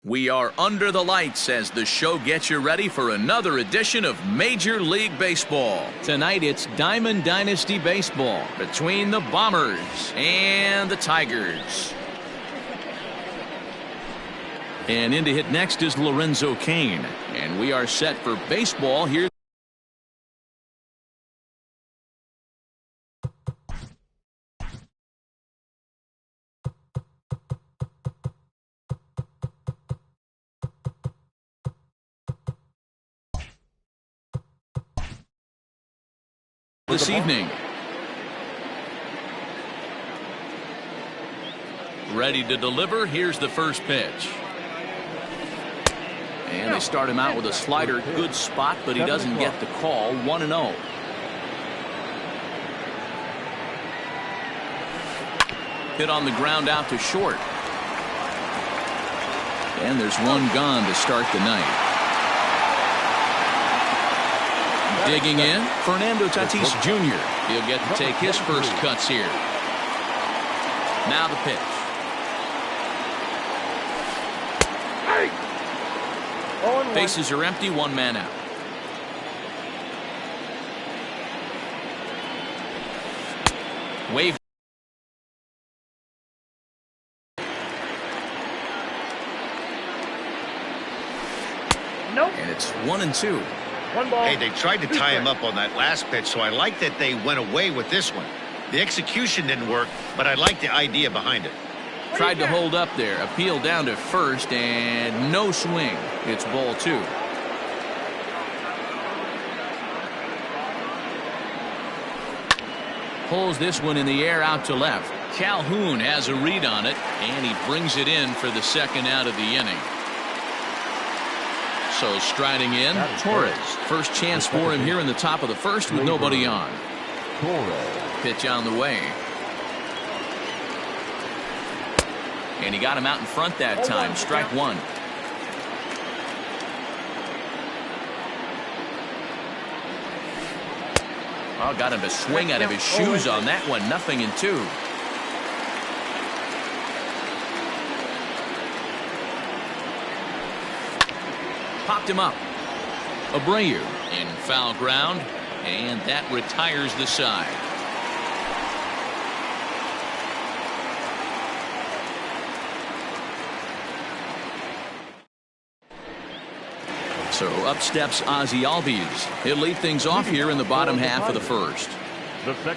We are under the lights as the show gets you ready for another edition of Major League Baseball. Tonight it's Diamond Dynasty Baseball between the Bombers and the Tigers. And in to hit next is Lorenzo Cain. And we are set for baseball here. This evening. Ready to deliver. Here's the first pitch. And they start him out with a slider. Good spot, but he doesn't get the call. 1-0. Hit on the ground out to short. And there's one gone to start the night. Digging in, Fernando Tatis Jr. He'll get to take his first cuts here. Now the pitch. Bases are empty, one man out. Wave. Nope. And it's 1-2. One ball. Hey, they tried to tie him up on that last pitch, so I like that they went away with this one. The execution didn't work, but I like the idea behind it. Tried to hold up there. Appeal down to first, and no swing. It's ball 2. Pulls this one in the air out to left. Calhoun has a read on it, and he brings it in for the second out of the inning. So striding in, Torres. First chance for him here in the top of the first with nobody on. Pitch on the way. And he got him out in front that time. Strike one. Well, got him to swing out of his shoes on that one. 0-2. Popped him up. Abreu in foul ground, and that retires the side. So up steps Ozzie Albies. He'll lead things off here in the bottom half of the first.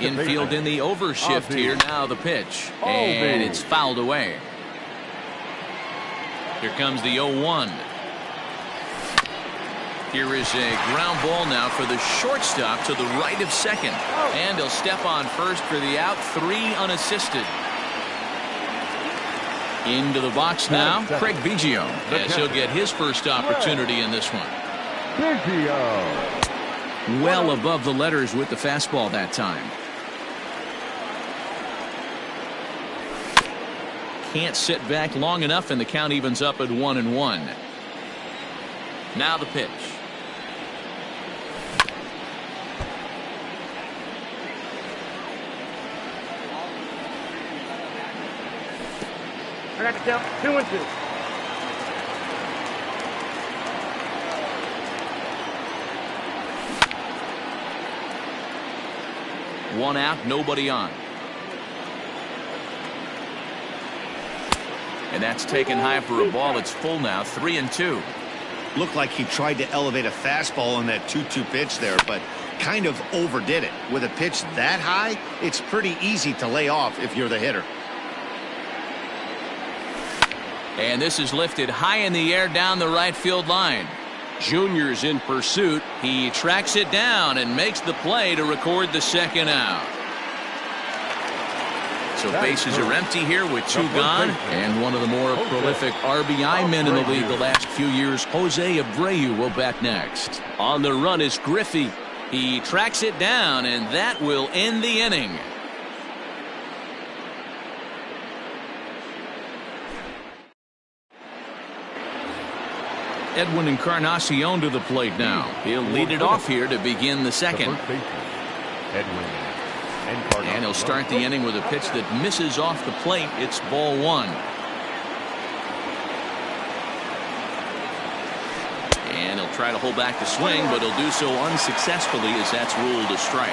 Infield in the overshift here. Now the pitch, and it's fouled away. Here comes the 0-1. Here is a ground ball now for the shortstop to the right of second. And he'll step on first for the out. 3 unassisted. Into the box now, Craig Biggio, as he'll get his first opportunity in this one. Well above the letters with the fastball that time. Can't sit back long enough, and the count evens up at 1-1. Now the pitch. I got the count. 2-2. One out, nobody on. And that's taken high for a ball. It's full now. 3-2. Looked like he tried to elevate a fastball on that 2-2 pitch there, but kind of overdid it. With a pitch that high, it's pretty easy to lay off if you're the hitter. And this is lifted high in the air down the right field line. Junior's in pursuit. He tracks it down and makes the play to record the second out. So bases are empty here with 2 gone. And one of the more prolific RBI men in the league the last few years, Jose Abreu, will bat next. On the run is Griffey. He tracks it down, and that will end the inning. Edwin Encarnacion to the plate now. He'll lead it off here to begin the second. And he'll start the inning with a pitch that misses off the plate. It's ball 1. He'll try to hold back the swing, but he'll do so unsuccessfully as that's ruled a strike.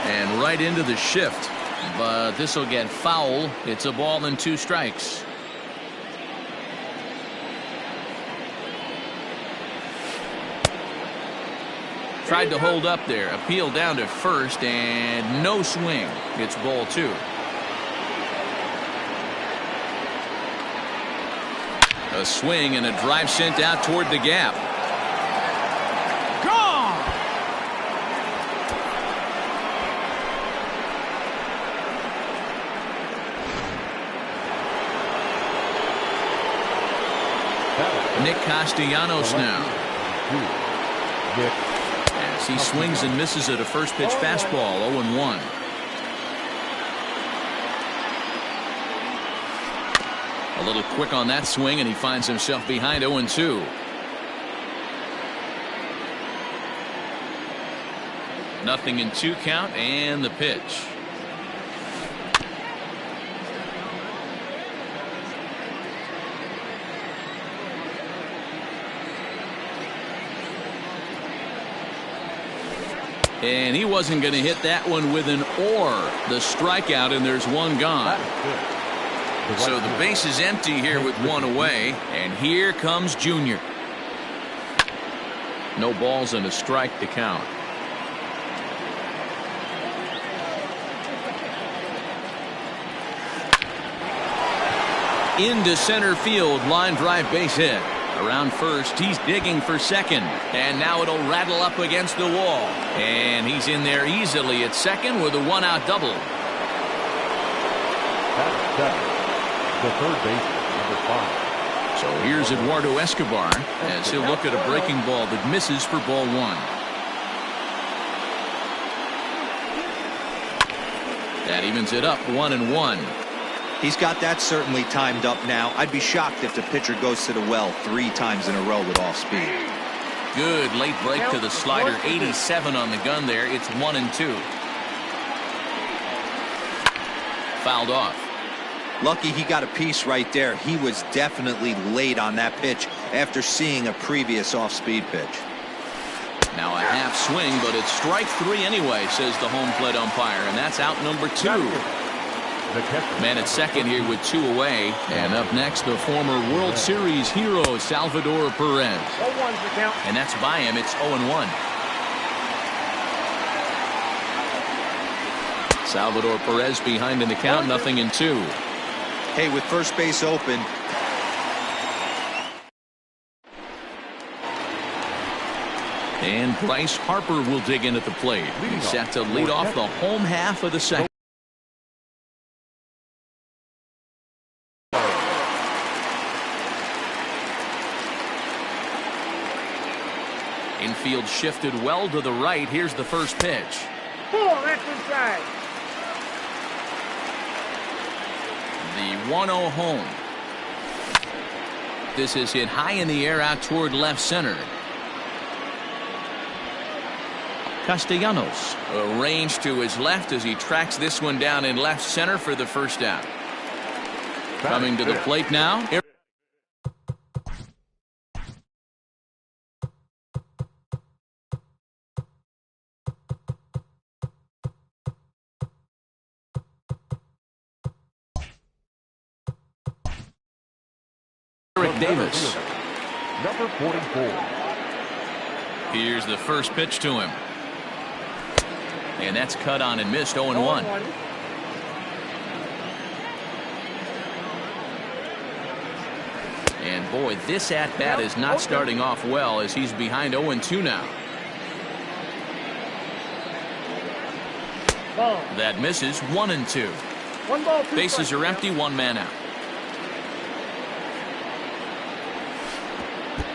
And right into the shift, but this will get foul. It's a ball and 2 strikes. Tried to hold up there, appeal down to first, and no swing. It's ball 2. A swing and a drive sent out toward the gap. Gone! Nick Castellanos now. As he swings and misses at a first pitch fastball, 0-1. A little quick on that swing, and he finds himself behind 0-2. Nothing in 2 count, and the pitch. And he wasn't going to hit that one with an or. The strikeout, and there's 1 gone. So the base is empty here with 1 away, and here comes Junior. No balls and a strike to count. Into center field, line drive base hit. Around first, he's digging for second, and now it'll rattle up against the wall, and he's in there easily at second with a 1-out double. The third baseman, number 5. So here's Eduardo Escobar as he'll look at a breaking ball that misses for ball 1. That evens it up 1-1. He's got that certainly timed up now. I'd be shocked if the pitcher goes to the well 3 times in a row with off speed. Good late break to the slider. 87 on the gun there. It's 1-2. Fouled off. Lucky he got a piece right there. He was definitely late on that pitch after seeing a previous off-speed pitch. Now a half swing, but it's strike 3 anyway, says the home plate umpire, and that's out number 2. Man at second here with 2 away, and up next the former World Series hero Salvador Perez, and that's by him. It's 0-1. Salvador Perez behind in the count, nothing in 2. Hey, with first base open. And Bryce Harper will dig in at the plate. He's set to lead off the home half of the second. Infield shifted well to the right. Here's the first pitch. That's inside. The 1-0 home. This is hit high in the air out toward left center. Castellanos arranged to his left as he tracks this one down in left center for the first out. Coming to the plate now. Eric Davis. Number 44. Here's the first pitch to him. And that's cut on and missed. 0-1. And boy, this at-bat is not starting off well as he's behind 0-2 now. That misses. 1-2. Bases are empty. 1 man out.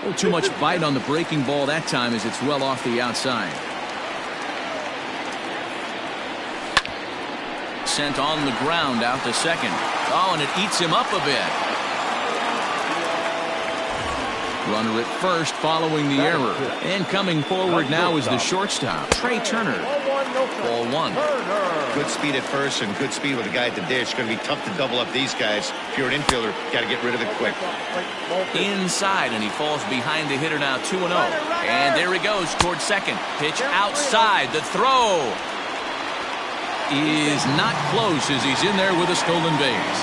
Oh, too much bite on the breaking ball that time as it's well off the outside. Sent on the ground out to second. Oh, and it eats him up a bit. Runner at first following the error. And coming forward now is the shortstop, Trey Turner. Ball one. Good speed at first and good speed with a guy at the dish. Going to be tough to double up these guys. If you're an infielder, got to get rid of it quick. Inside, and he falls behind the hitter now, 2-0. And there he goes towards second. Pitch outside. The throw is not close as he's in there with a stolen base.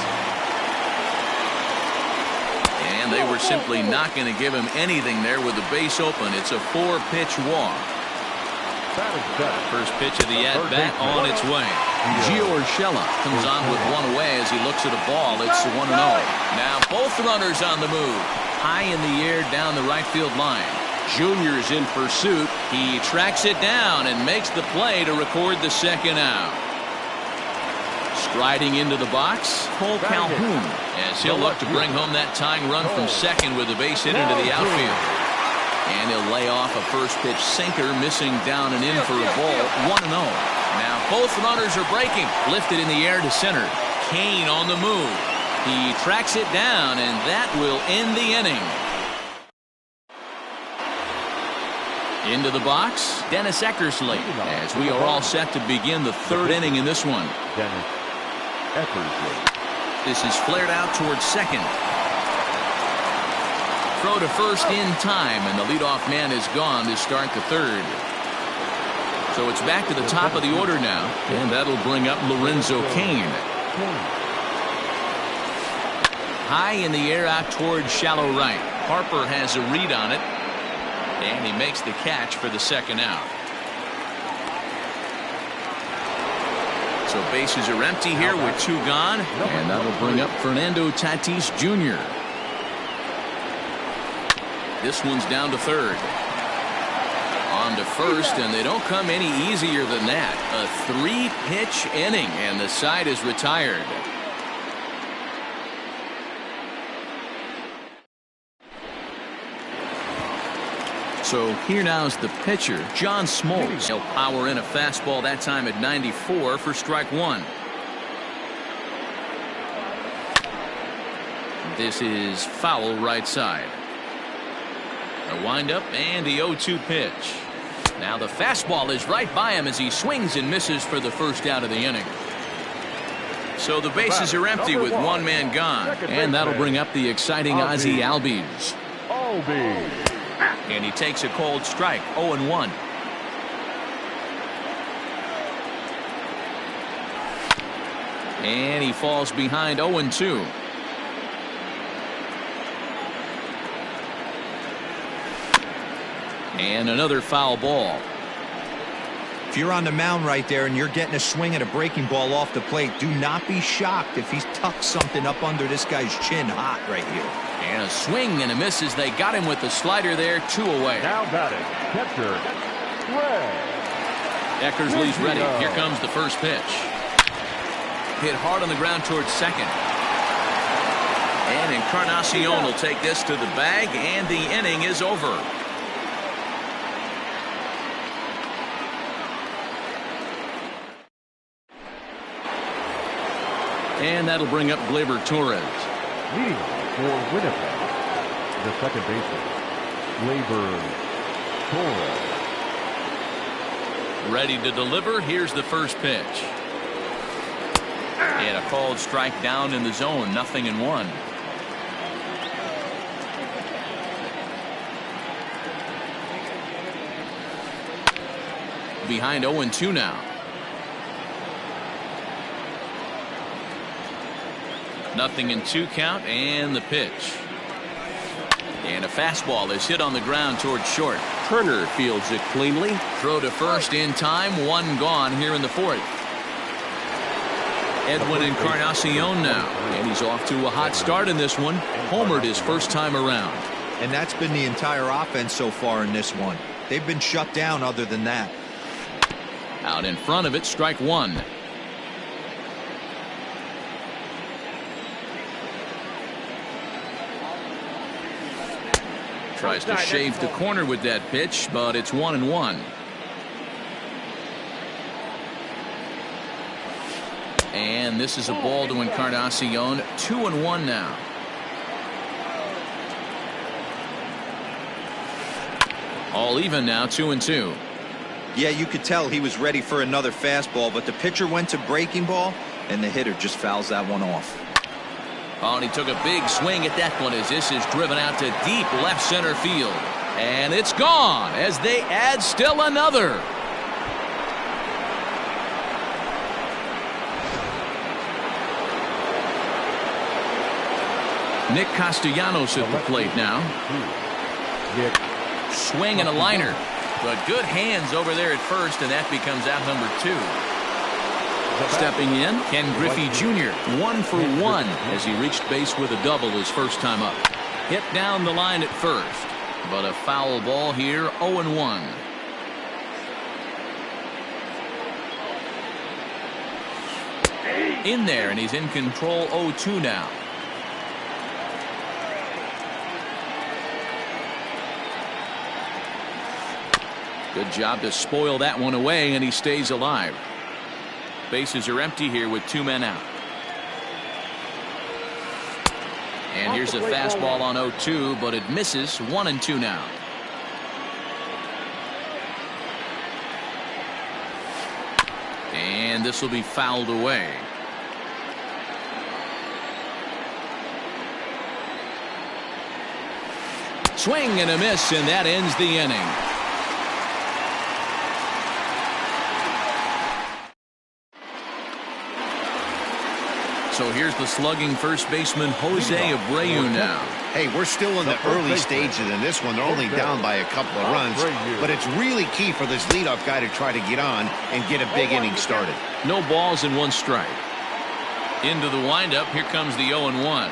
And they were simply not going to give him anything there with the base open. It's a 4-pitch walk. First pitch of the at-bat on its way. Gio Urshela comes on with one away as he looks at a ball. It's 1-0. Now both runners on the move. High in the air down the right field line. Junior's in pursuit. He tracks it down and makes the play to record the second out. Striding into the box, Cole Calhoun, as he'll look to bring home that tying run from second with a base hit into the outfield. And he'll lay off a first pitch sinker, missing down and in for a ball. 1-0. Now both runners are breaking. Lifted in the air to center. Kane on the move. He tracks it down, and that will end the inning. Into the box, Dennis Eckersley, as we are all set to begin the third inning in this one. Dennis Eckersley. This is flared out towards second. Throw to first in time, and the leadoff man is gone to start the third. So it's back to the top of the order now, and that'll bring up Lorenzo Cain. High in the air out towards shallow right. Harper has a read on it, and he makes the catch for the second out. So bases are empty here with 2 gone, and that'll bring up Fernando Tatis Jr. This one's down to third. On to first, and they don't come any easier than that. A 3-pitch inning, and the side is retired. So here now is the pitcher, John Smoltz. He'll power in a fastball that time at 94 for strike one. This is foul right side. A windup and the 0-2 pitch. Now the fastball is right by him as he swings and misses for the first out of the inning. So the bases are empty with 1 man gone, and that'll bring up the exciting Ozzie Albies. And he takes a cold strike, 0-1. And he falls behind 0-2. And another foul ball. If you're on the mound right there and you're getting a swing at a breaking ball off the plate, do not be shocked if he's tucked something up under this guy's chin hot right here. And a swing and a miss as they got him with the slider there, 2 away. Now batting, catcher, Ray. Eckersley's ready. Here comes the first pitch. Hit hard on the ground towards second. And Encarnacion will take this to the bag, and the inning is over. And that'll bring up Gleyber Torres. Leading for Winnipeg, the second baseman, Gleyber Torres. Ready to deliver. Here's the first pitch. And a called strike down in the zone. 0-1. Behind 0-2 now. 0-2 count, and the pitch. And a fastball is hit on the ground towards short. Turner fields it cleanly. Throw to first in time. 1 gone here in the fourth. Edwin Encarnacion now, and he's off to a hot start in this one. Homered his first time around. And that's been the entire offense so far in this one. They've been shut down other than that. Out in front of it, strike 1. Tries to shave the corner with that pitch, but it's 1-1. And this is a ball to Encarnacion. 2-1 now. All even now, 2-2. Yeah, you could tell he was ready for another fastball, but the pitcher went to breaking ball, and the hitter just fouls that one off. Oh, and he took a big swing at that one as this is driven out to deep left center field. And it's gone as they add still another. Nick Castellanos at the plate now. Swing and a liner. But good hands over there at first, and that becomes out number 2. Stepping in, Ken Griffey Jr. 1 for 1 as he reached base with a double his first time up. Hit down the line at first, but a foul ball here, 0-1. In there, and he's in control, 0-2 now. Good job to spoil that one away, and he stays alive. Bases are empty here with 2 men out. And here's a fastball on 0-2, but it misses. 1-2 now. And this will be fouled away. Swing and a miss, and that ends the inning. So here's the slugging first baseman Jose Abreu now. Hey, we're still in the early stages in this one. They're only down by a couple of runs, but it's really key for this leadoff guy to try to get on and get a big inning started. No balls and 1 strike. Into the windup. Here comes the 0-1.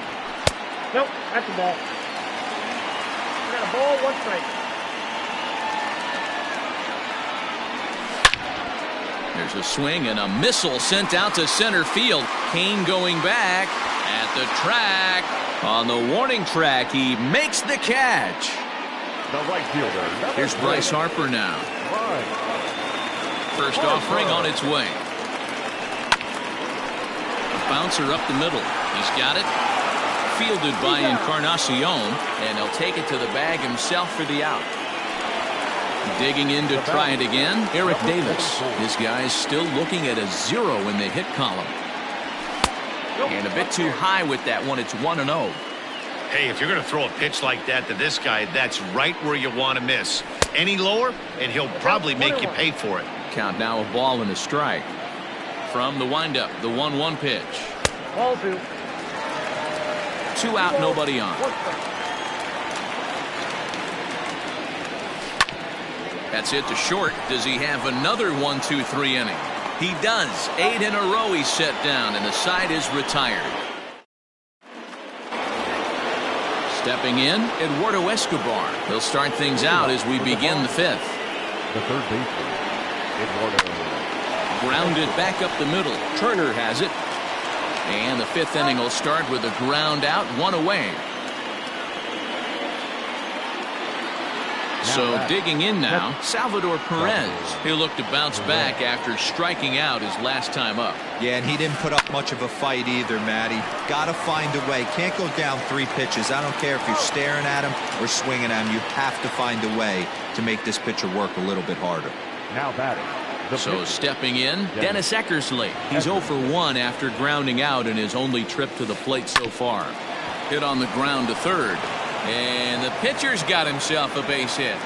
Nope, that's a ball. We got a ball, 1 strike. There's a swing and a missile sent out to center field. Kane going back at the track. On the warning track, he makes the catch. The right fielder. Here's Bryce Harper now. First offering on its way. A bouncer up the middle. He's got it. Fielded by Encarnacion, and he'll take it to the bag himself for the out. Digging in to try it again, Eric Davis. This guy's still looking at a 0 in the hit column. And a bit too high with that one. It's 1-0. Hey, if you're going to throw a pitch like that to this guy, that's right where you want to miss. Any lower, and he'll probably make you pay for it. Count now, a ball and a strike. From the windup, the 1-1 pitch. Ball 2. 2 out, nobody on. That's it to short. Does he have another 1-2-3 inning? He does. 8 in a row he's set down, and the side is retired. Stepping in, Eduardo Escobar. He'll start things out as we begin the 5th. The third baseman, Eduardo. Grounded back up the middle. Turner has it. And the 5th inning will start with a ground out, 1 away. So digging in now, Salvador Perez. He'll look to bounce back after striking out his last time up. Yeah, and he didn't put up much of a fight either, Matty. Got to find a way. Can't go down 3 pitches. I don't care if you're staring at him or swinging at him. You have to find a way to make this pitcher work a little bit harder. Now batting. So stepping in, Dennis Eckersley. He's 0 for 1 after grounding out in his only trip to the plate so far. Hit on the ground to third. And the pitcher's got himself a base hit.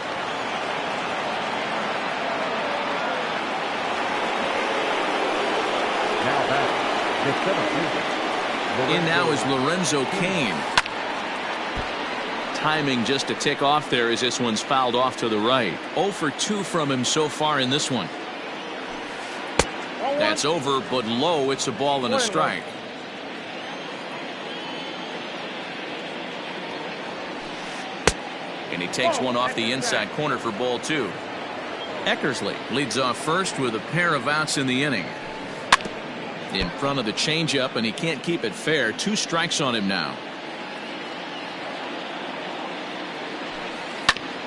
Now batting. In now is Lorenzo Cain. Timing just to tick off there as this one's fouled off to the right. 0 for 2 from him so far in this one. That's over, but low. It's a ball and a strike. And he takes one off the inside corner for ball 2. Eckersley leads off first with a pair of outs in the inning. In front of the changeup, and he can't keep it fair. 2 strikes on him now.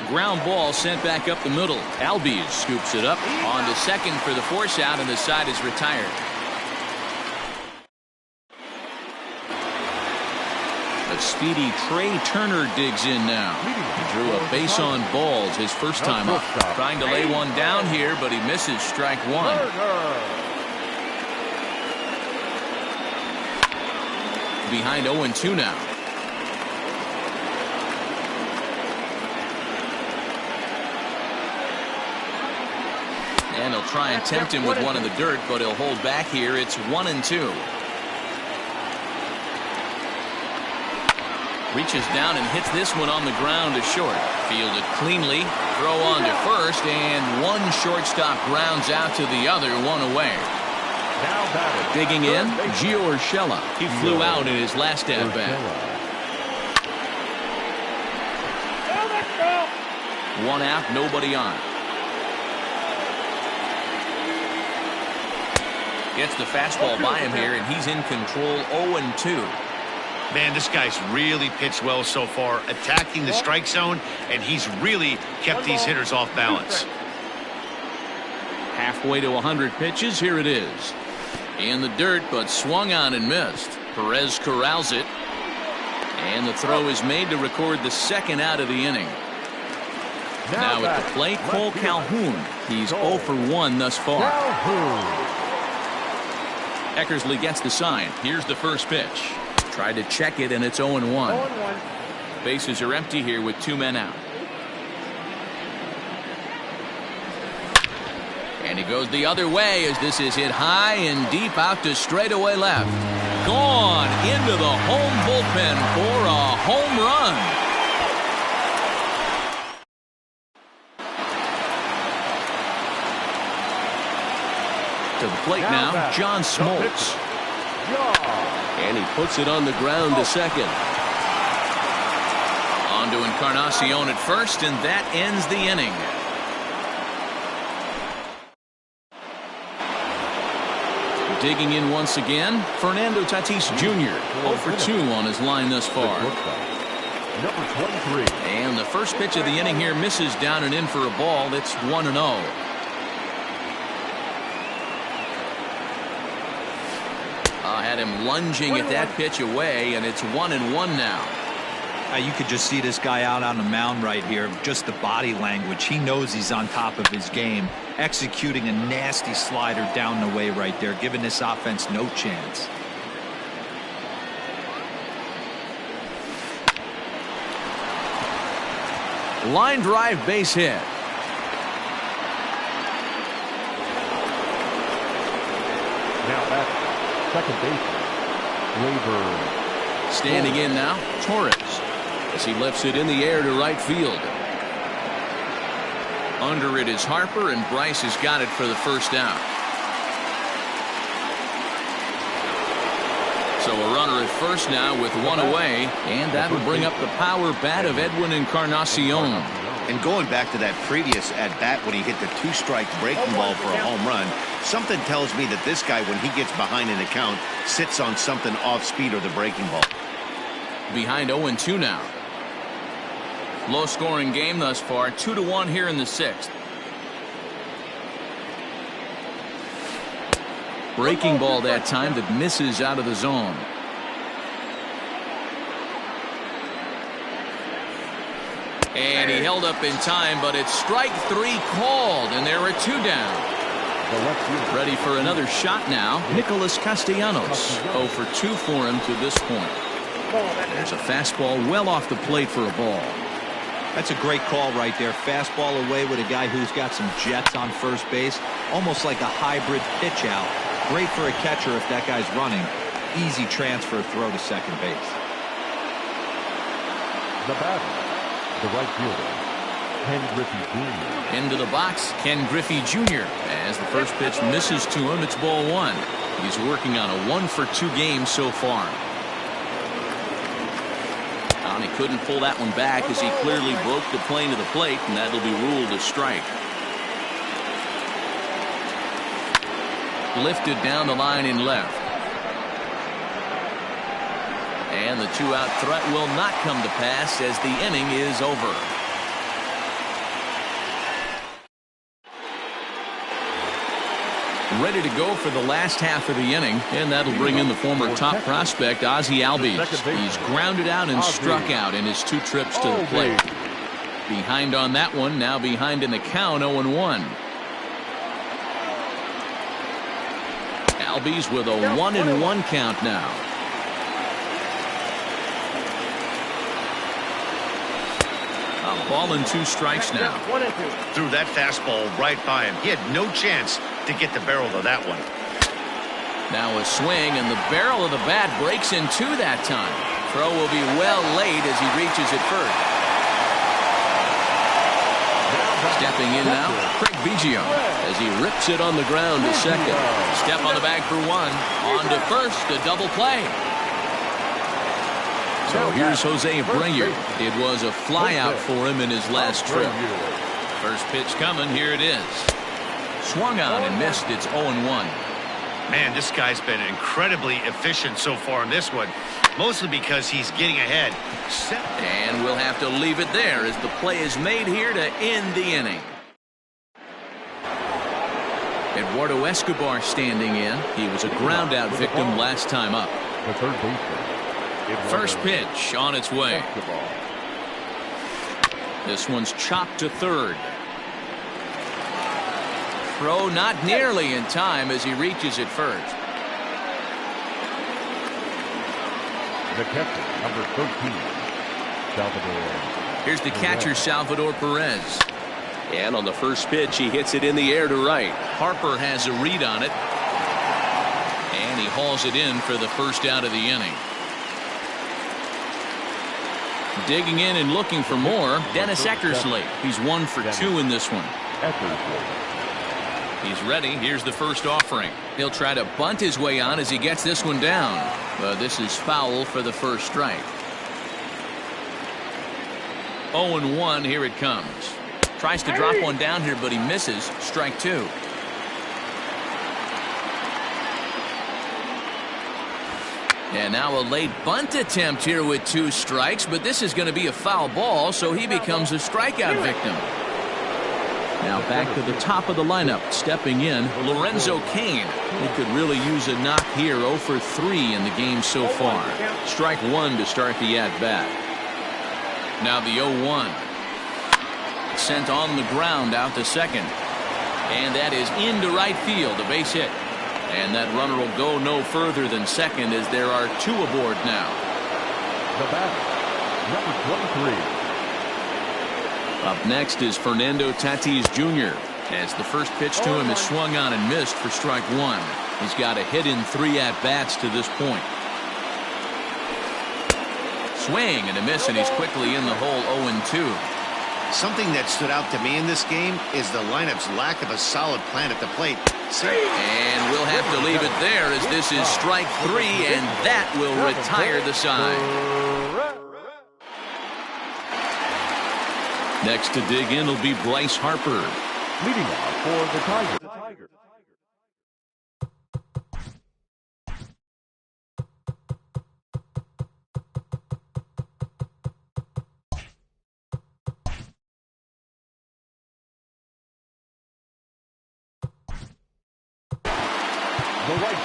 Ground ball sent back up the middle. Albies scoops it up on to second for the force out, and the side is retired. But speedy Trey Turner digs in now. He drew a base on balls his first time up. Trying to lay one down here, but he misses strike one. Behind 0-2 now. And he'll try and tempt him with one in the dirt, but he'll hold back here. It's 1-2. Reaches down and hits this one on the ground to short. Fielded cleanly. Throw on to first, and one shortstop grounds out to the other, one away. Digging in, Gio Urshela. He flew out in his last at-bat. One out, nobody on. Gets the fastball by him here, and he's in control. 0-2. Man, this guy's really pitched well so far, attacking the strike zone, and he's really kept these hitters off balance. Halfway to 100 pitches, here it is. In the dirt, but swung on and missed. Perez corrals it. And the throw is made to record the second out of the inning. Now at the plate, Cole Calhoun. He's 0 for 1 thus far. Eckersley gets the sign. Here's the first pitch. Tried to check it, and it's 0-1. Bases are empty here with 2 men out. And he goes the other way as this is hit high and deep out to straightaway left. Gone into the home bullpen for a home run. To the plate now, John Smoltz. And he puts it on the ground to second. On to Encarnacion at first, and that ends the inning. Digging in once again, Fernando Tatis Jr. 0 for 2 on his line thus far. Number 23. And the first pitch of the inning here misses down and in for a ball. It's 1-0. Had him lunging at that pitch away, and it's 1-1 now. You could just see this guy out on the mound right here. Just the body language. He knows he's on top of his game. Executing a nasty slider down the way right there, giving this offense no chance. Line drive base hit. Now back. Second baseman, Gleyber. Standing in now, Torres, as he lifts it in the air to right field. Under it is Harper, and Bryce has got it for the first out. So a runner at first now with one away, and that will bring up the power bat of Edwin Encarnacion. And going back to that previous at-bat when he hit the 2-strike breaking ball for a home run, something tells me that this guy, when he gets behind in the count, sits on something off-speed or the breaking ball. Behind 0-2 now. Low-scoring game thus far, 2-1 here in the 6th. Breaking ball that time that misses out of the zone. And he held up in time, but it's strike 3 called, and there are 2 down. Ready for another shot now, Nicholas Castellanos. 0 for 2 for him to this point. There's a fastball well off the plate for a ball. That's a great call right there. Fastball away with a guy who's got some jets on first base. Almost like a hybrid pitch out. Great for a catcher if that guy's running. Easy transfer throw to second base. The batter. The right fielder, Ken Griffey Jr. Into the box, Ken Griffey Jr. As the first pitch misses to him, it's ball 1. He's working on a 1 for 2 game so far. And he couldn't pull that one back as he clearly broke the plane to the plate, and that'll be ruled a strike. Lifted down the line in left. And the 2-out threat will not come to pass as the inning is over. ready to go for the last half of the inning, and that'll bring in the former top prospect Ozzie Albies. He's grounded out and struck out in his 2 trips to the plate. Behind on that one, now behind in the count, 0-1. Albies with a 1-1 count now. A ball and 2 strikes now. Threw that fastball right by him. He had no chance to get the barrel of that one. Now a swing, and the barrel of the bat breaks in 2 that time. Throw will be well late as he reaches it first. Stepping in now, Craig Biggio as he rips it on the ground to second. Step on the bag for 1. On to first, a double play. So here's Jose Abreu. It was a flyout for him in his last trip. First pitch coming, here it is. Swung on and missed. It's 0-1. Man, this guy's been incredibly efficient so far in this one, mostly because he's getting ahead. And we'll have to leave it there as the play is made here to end the inning. Eduardo Escobar standing in. He was a ground out victim last time up. The third baseman. First pitch on its way. This one's chopped to third. Throw not nearly in time as he reaches it first. The catcher, number 13, Salvador. Here's the catcher, Salvador Perez. And on the first pitch, he hits it in the air to right. Harper has a read on it. And he hauls it in for the first out of the inning. Digging in and looking for more, Dennis Eckersley. He's 1 for 2 in this one. He's ready. Here's the first offering. He'll try to bunt his way on as he gets this one down. But this is foul for the first strike. 0-1. Here it comes. Tries to drop one down here, but he misses. Strike 2. And now a late bunt attempt here with 2 strikes, but this is going to be a foul ball, so he becomes a strikeout victim. Now back to the top of the lineup, stepping in, Lorenzo Cain. He could really use a knock here, 0 for 3 in the game so far. Strike 1 to start the at-bat. Now the 0-1. Sent on the ground out to second. And that is into right field, a base hit. And that runner will go no further than second as there are 2 aboard now. The batter, number 23. Up next is Fernando Tatis Jr. as the first pitch to him is swung on and missed for strike 1. He's got a hit in 3 at-bats to this point. Swing and a miss, and he's quickly in the hole 0-2. Something that stood out to me in this game is the lineup's lack of a solid plan at the plate. And we'll have to leave it there as this is strike 3, and that will retire the side. Next to dig in will be Bryce Harper. Leading off for the Tigers.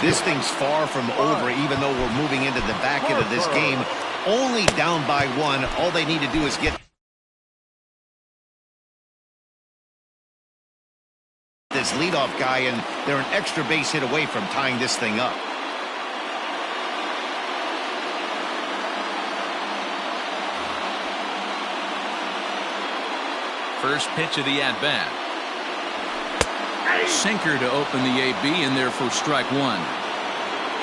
This thing's far from over, even though we're moving into the back end of this game. Only down by 1. All they need to do is get this leadoff guy, and they're an extra base hit away from tying this thing up. First pitch of the at-bat. Sinker to open the AB, and there for strike 1.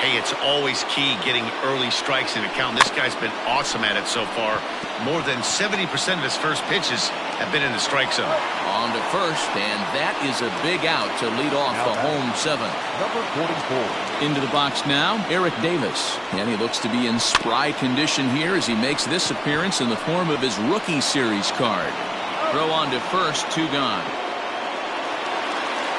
Hey, it's always key getting early strikes in a count. This guy's been awesome at it so far. More than 70% of his first pitches have been in the strike zone. On to first, and that is a big out to lead off the home 7th. Number 44. Into the box now, Eric Davis. And he looks to be in spry condition here as he makes this appearance in the form of his rookie series card. Throw on to first, 2 gone.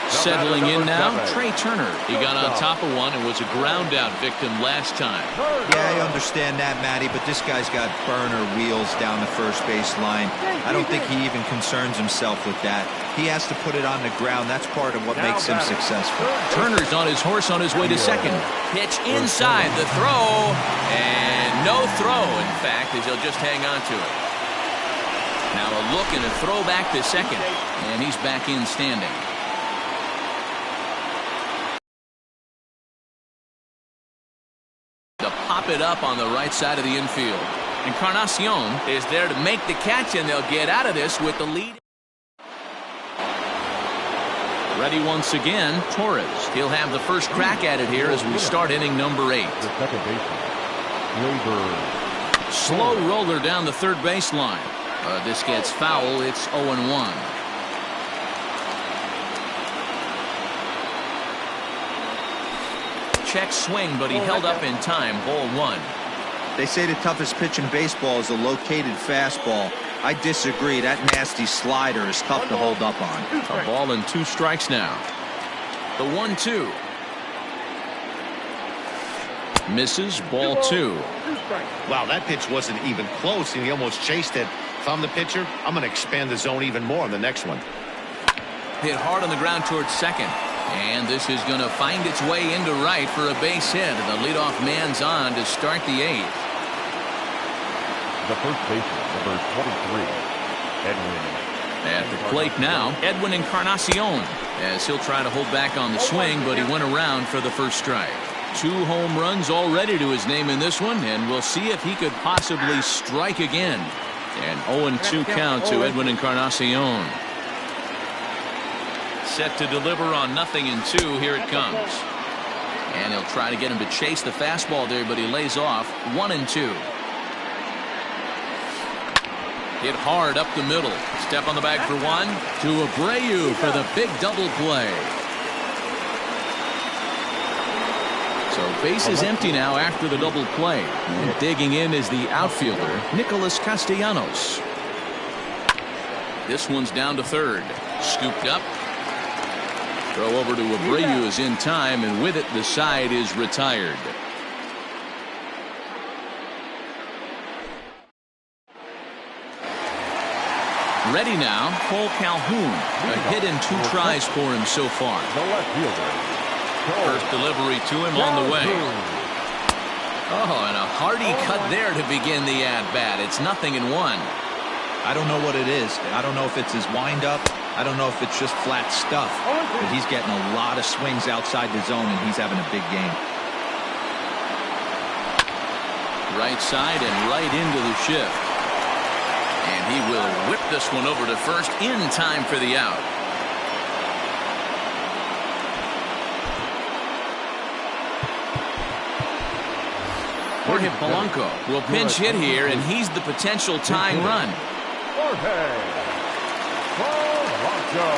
Settling in now, Trey Turner. He got on top of one and was a ground out victim last time. Yeah, I understand that, Matty, but this guy's got burner wheels down the first base line. I don't think he even concerns himself with that. He has to put it on the ground. That's part of what makes him successful. Turner's on his horse on his way to second. Pitch inside the throw, and no throw, in fact, as he'll just hang on to it. Now a look and a throw back to second, and he's back in standing. To pop it up on the right side of the infield. Encarnacion is there to make the catch, and they'll get out of this with the lead. Ready once again, Torres. He'll have the first crack at it here as we start inning number 8. The second baseman, Gleyber. Slow roller down the third baseline. This gets foul. It's 0-1. Check swing, but he held up in time. Ball 1. They say the toughest pitch in baseball is a located fastball. I disagree. That nasty slider is tough to hold up on. A ball and 2 strikes now. The 1-2. Misses. Ball 2. Wow, that pitch wasn't even close, and he almost chased it. If I'm the pitcher, I'm going to expand the zone even more on the next one. Hit hard on the ground towards second. And this is going to find its way into right for a base hit. The leadoff man's on to start the 8th. The first baseman, number 23, Edwin. At the plate now, Edwin Encarnacion, as he'll try to hold back on the swing, but he went around for the first strike. 2 home runs already to his name in this one, and we'll see if he could possibly strike again. An 0-2 count to Edwin Encarnacion. Set to deliver on 0-2. Here it comes. And he'll try to get him to chase the fastball there, but he lays off. 1-2. Hit hard up the middle. Step on the bag for 1. To Abreu for the big double play. So base is empty now after the double play. And digging in is the outfielder, Nicholas Castellanos. This one's down to third. Scooped up. Throw over to Abreu is in time, and with it the side is retired. Ready now, Cole Calhoun. A hit and 2 tries for him so far. The left fielder. First delivery to him on the way. Oh, and a hearty cut there to begin the at-bat. It's 0-1. I don't know what it is. I don't know if it's his windup. I don't know if it's just flat stuff. But he's getting a lot of swings outside the zone, and he's having a big game. Right side and right into the shift. And he will whip this one over to first in time for the out. Jorge Polanco will pinch hit here, and he's the potential tying run. Jorge Polanco.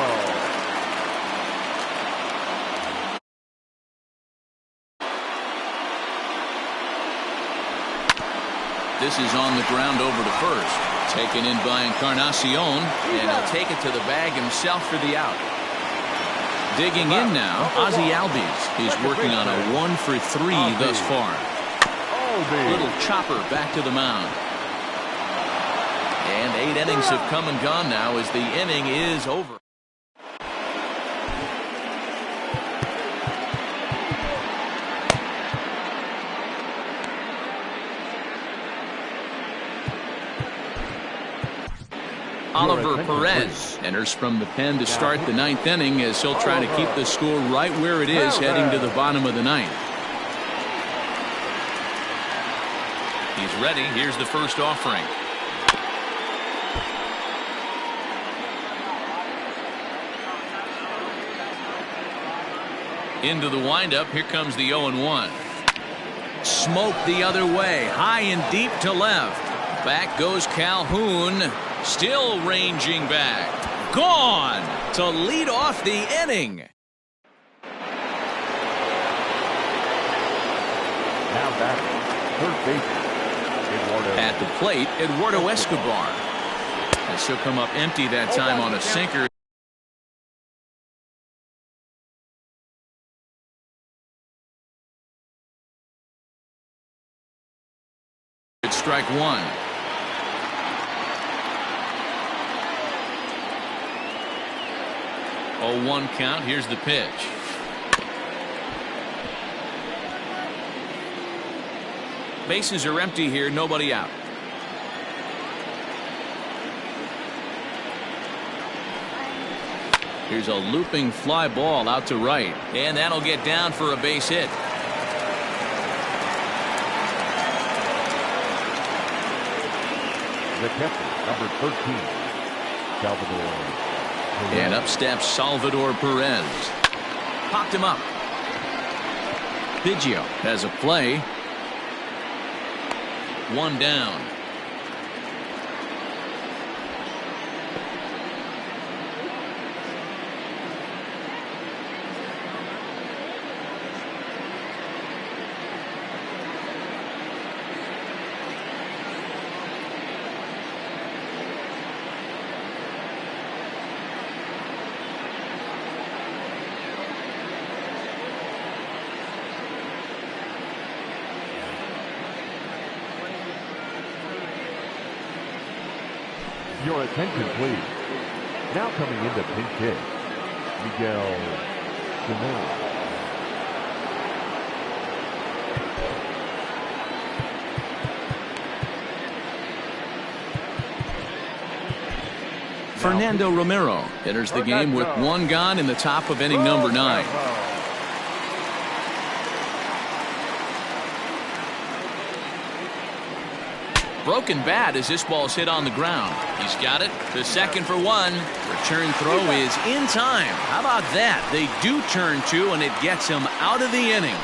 This is on the ground over to first. Taken in by Encarnacion, and he'll take it to the bag himself for the out. Digging in now, Ozzie Albies. He's working on a 1-for-3 thus far. Little chopper back to the mound. And 8 innings have come and gone now as the inning is over. Oliver Perez enters from the pen to start the 9th inning as he'll try to keep the score right where it is heading to the bottom of the 9th. He's ready. Here's the first offering. Into the windup. Here comes the 0-1. Smoke the other way. High and deep to left. Back goes Calhoun. Still ranging back. Gone to lead off the inning. Now back, third baseman, Eduardo. At the plate, Eduardo Escobar. As he'll come up empty that time on a sinker. It's strike one. Oh, 1 count. Here's the pitch. Bases are empty here. Nobody out. Here's a looping fly ball out to right. And that'll get down for a base hit. The catcher, number 13, Salvador. And up steps Salvador Perez. Popped him up. Biggio has a play. 1 down. Your attention, please. Now coming into pinch hit, Miguel Sano. Fernando Romero enters the game with 1 gone in the top of inning number 9. Broken bat as this ball's hit on the ground. He's got it to second for 1. Return throw is in time. How about that? They do turn 2, and it gets him out of the inning.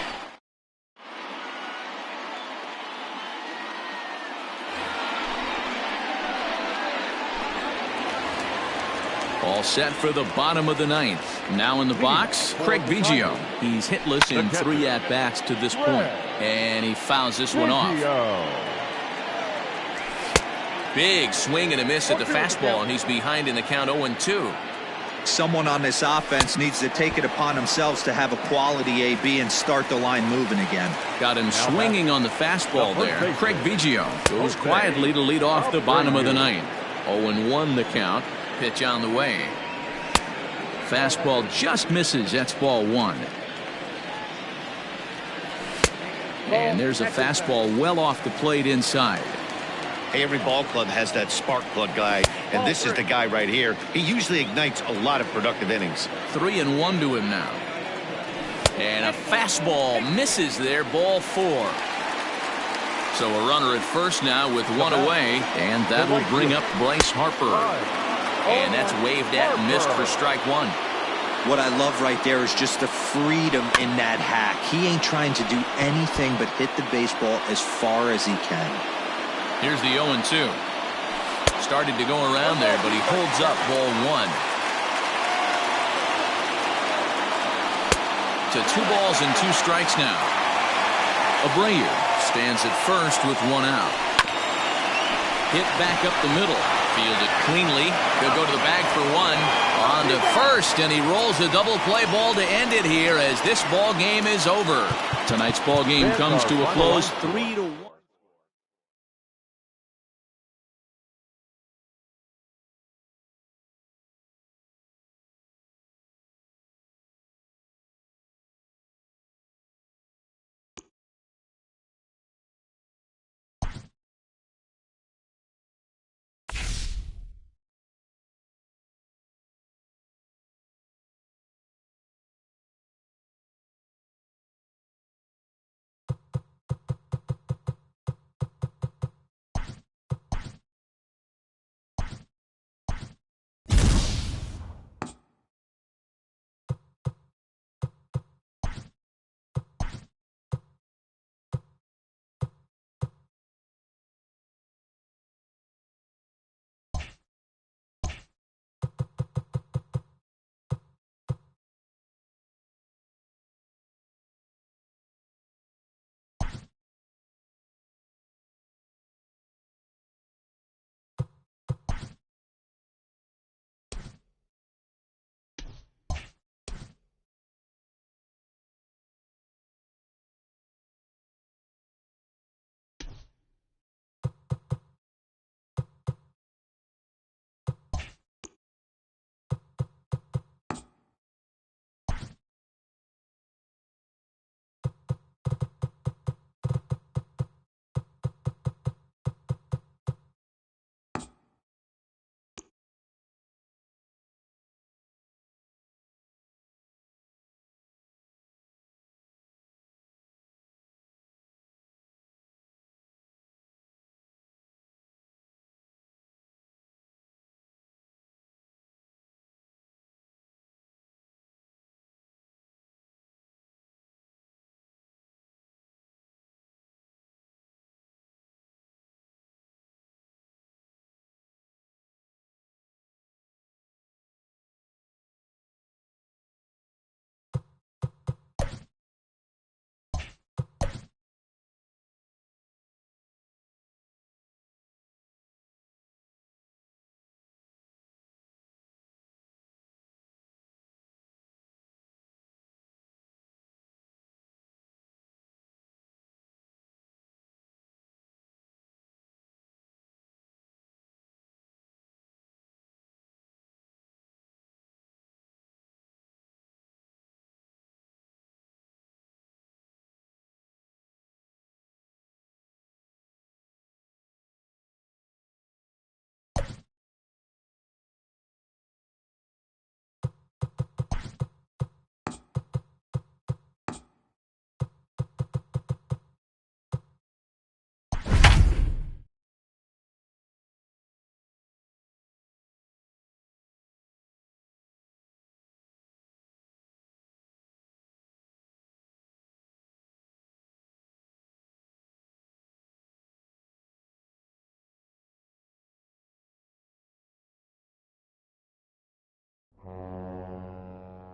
All set for the bottom of the 9th. Now in the box, Craig Biggio. He's hitless in 3 at-bats to this point, and he fouls this one off. Big swing and a miss at the fastball, and he's behind in the count 0-2. Someone on this offense needs to take it upon themselves to have a quality AB and start the line moving again. Got him swinging on the fastball there. Craig Biggio goes quietly to lead off the bottom of the 9th. 0-1 the count. Pitch on the way. Fastball just misses. That's ball 1. And there's a fastball well off the plate inside. Hey, every ball club has that spark plug guy, and this is the guy right here. He usually ignites a lot of productive innings. 3-1 to him now. And a fastball misses there. Ball 4. So a runner at first now with 1 away, and that'll bring up Bryce Harper. And that's waved at and missed for strike 1. What I love right there is just the freedom in that hack. He ain't trying to do anything but hit the baseball as far as he can. Here's the 0-2. Started to go around there, but he holds up ball 1. To 2 balls and 2 strikes now. Abreu stands at first with 1 out. Hit back up the middle. Fielded cleanly. He'll go to the bag for 1. On to first, and he rolls a double play ball to end it here as this ball game is over. Tonight's ball game comes to a close 3-1.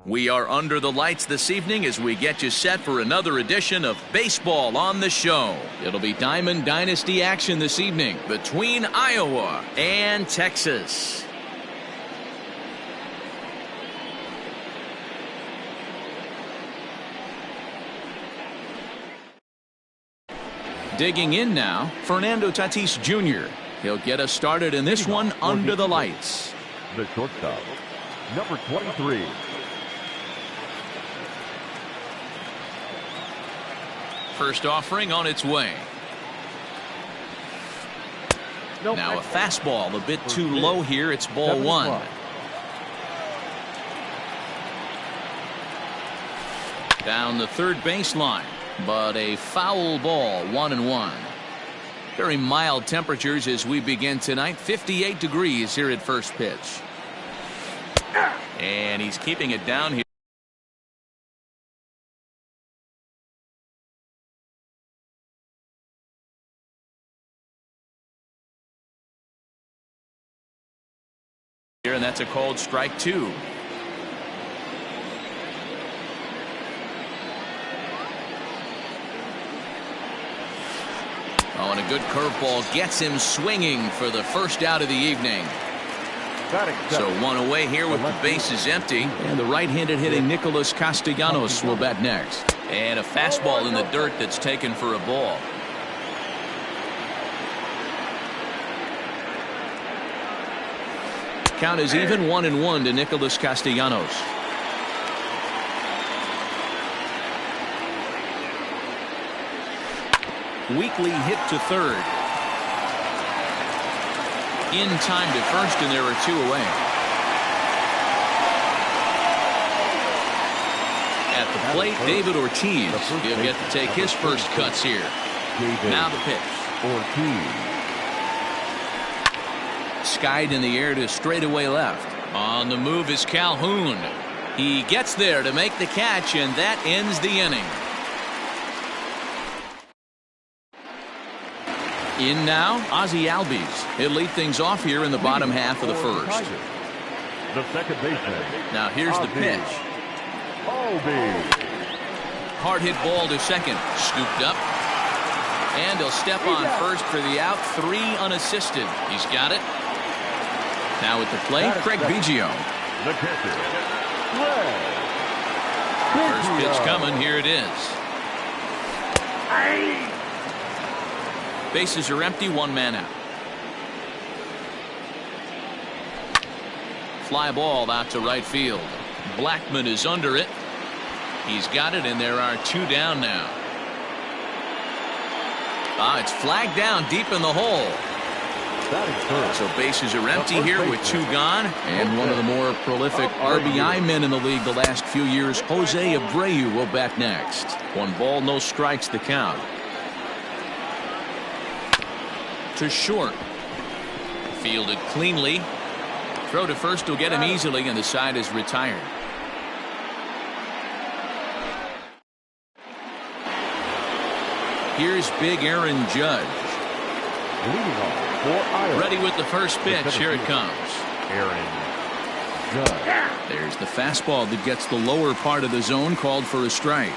We are under the lights this evening as we get you set for another edition of Baseball on the Show. It'll be Diamond Dynasty action this evening between Iowa and Texas. Digging in now, Fernando Tatis Jr. He'll get us started in this one under the lights. The shortstop, number 23. First offering on its way. Nope. Now a fastball a bit too low here. It's ball 1. Down the third baseline, but a foul ball, 1-1. Very mild temperatures as we begin tonight. 58 degrees here at first pitch. And he's keeping it down here. And that's a called strike 2. Oh, and a good curveball gets him swinging for the first out of the evening. So one away here with the bases empty. And the right-handed hitting Nicholas Castellanos will bat next. And a fastball in the dirt that's taken for a ball. Count is even, 1-1 to Nicholas Castellanos. Weakly hit to third. In time to first, and there are 2 away. At the plate, David Ortiz. He'll get to take his first cuts here. Now the pitch. Ortiz. Skied in the air to straightaway left. On the move is Calhoun. He gets there to make the catch, and that ends the inning. In now, Ozzie Albies. He'll lead things off here in the bottom half of the first. The second baseman. Now here's the pitch. Albies. Hard hit ball to second. Scooped up. And he'll step on first for the out. 3 unassisted. He's got it. Now at the plate, Craig Biggio. The catcher, First pitch coming. Here it is. Bases are empty. 1 man out. Fly ball out to right field. Blackmon is under it. He's got it, and there are 2 down now. It's flagged down deep in the hole. So bases are empty here with 2 gone. And one of the more prolific RBI men in the league the last few years, Jose Abreu, will bat next. 1 ball, no strikes the count. To short. Fielded cleanly. Throw to first will get him easily, and the side is retired. Here's big Aaron Judge. leading off for Iowa. Ready with the first pitch. Here it comes. Aaron Judge. There's the fastball that gets the lower part of the zone, called for a strike.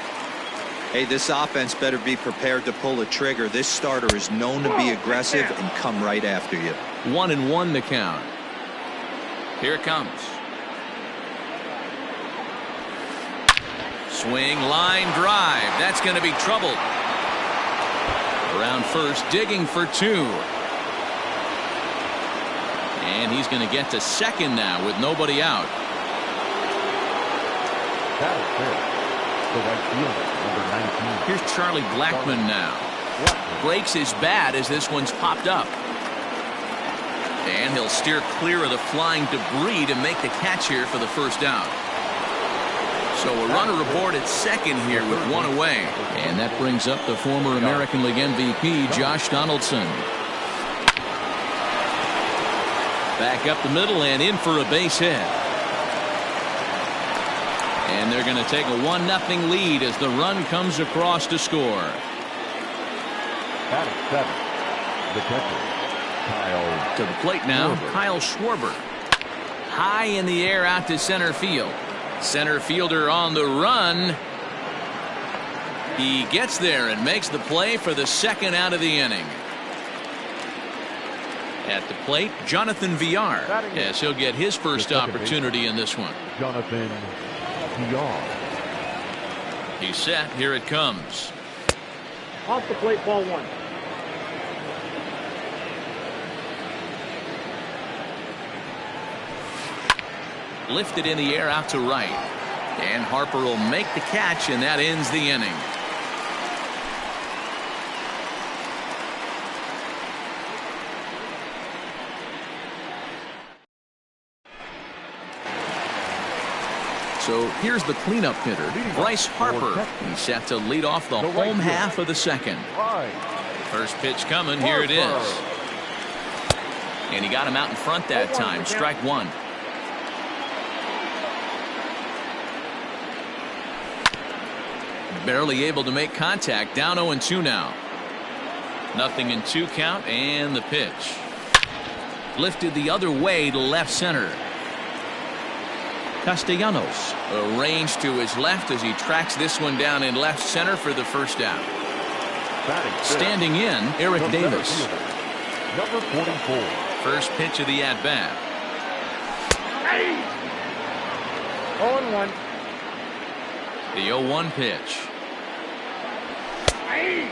Hey, this offense better be prepared to pull a trigger. This starter is known to be aggressive and come right after you. 1-1 the count. Here it comes. Swing, line drive. That's going to be trouble. Around first, digging for 2. And he's going to get to second now with nobody out. That is fair. The right fielder, number 19. Here's Charlie Blackmon now. Breaks his bat as this one's popped up. And he'll steer clear of the flying debris to make the catch here for the first out. So a runner aboard at second here with 1 away. And that brings up the former American League MVP, Josh Donaldson. Back up the middle and in for a base hit. And they're going to take a 1-0 lead as the run comes across to score. At 7, the catcher, Kyle. To the plate now, Schwarber. Kyle Schwarber. high in the air out to center field. Center fielder on the run. He gets there and makes the play for the second out of the inning. At the plate, Jonathan Villar. Yes, he'll get his first opportunity in this one. Jonathan Villar. He's set. Here it comes. Off the plate, ball one. Lifted in the air out to right. And Harper will make the catch, and that ends the inning. So here's the cleanup hitter, Bryce Harper. He's set to lead off the home half of the second. First pitch coming. Here it is. And he got him out in front that time. Strike one. Barely able to make contact. Down 0-2 now. 0-2 count, and the pitch. Lifted the other way to left center. Castellanos arranged to his left as he tracks this one down in left center for the first out. Standing in, Eric Davis. Number 44. First pitch of the at-bat. 0-1. The 0-1 pitch.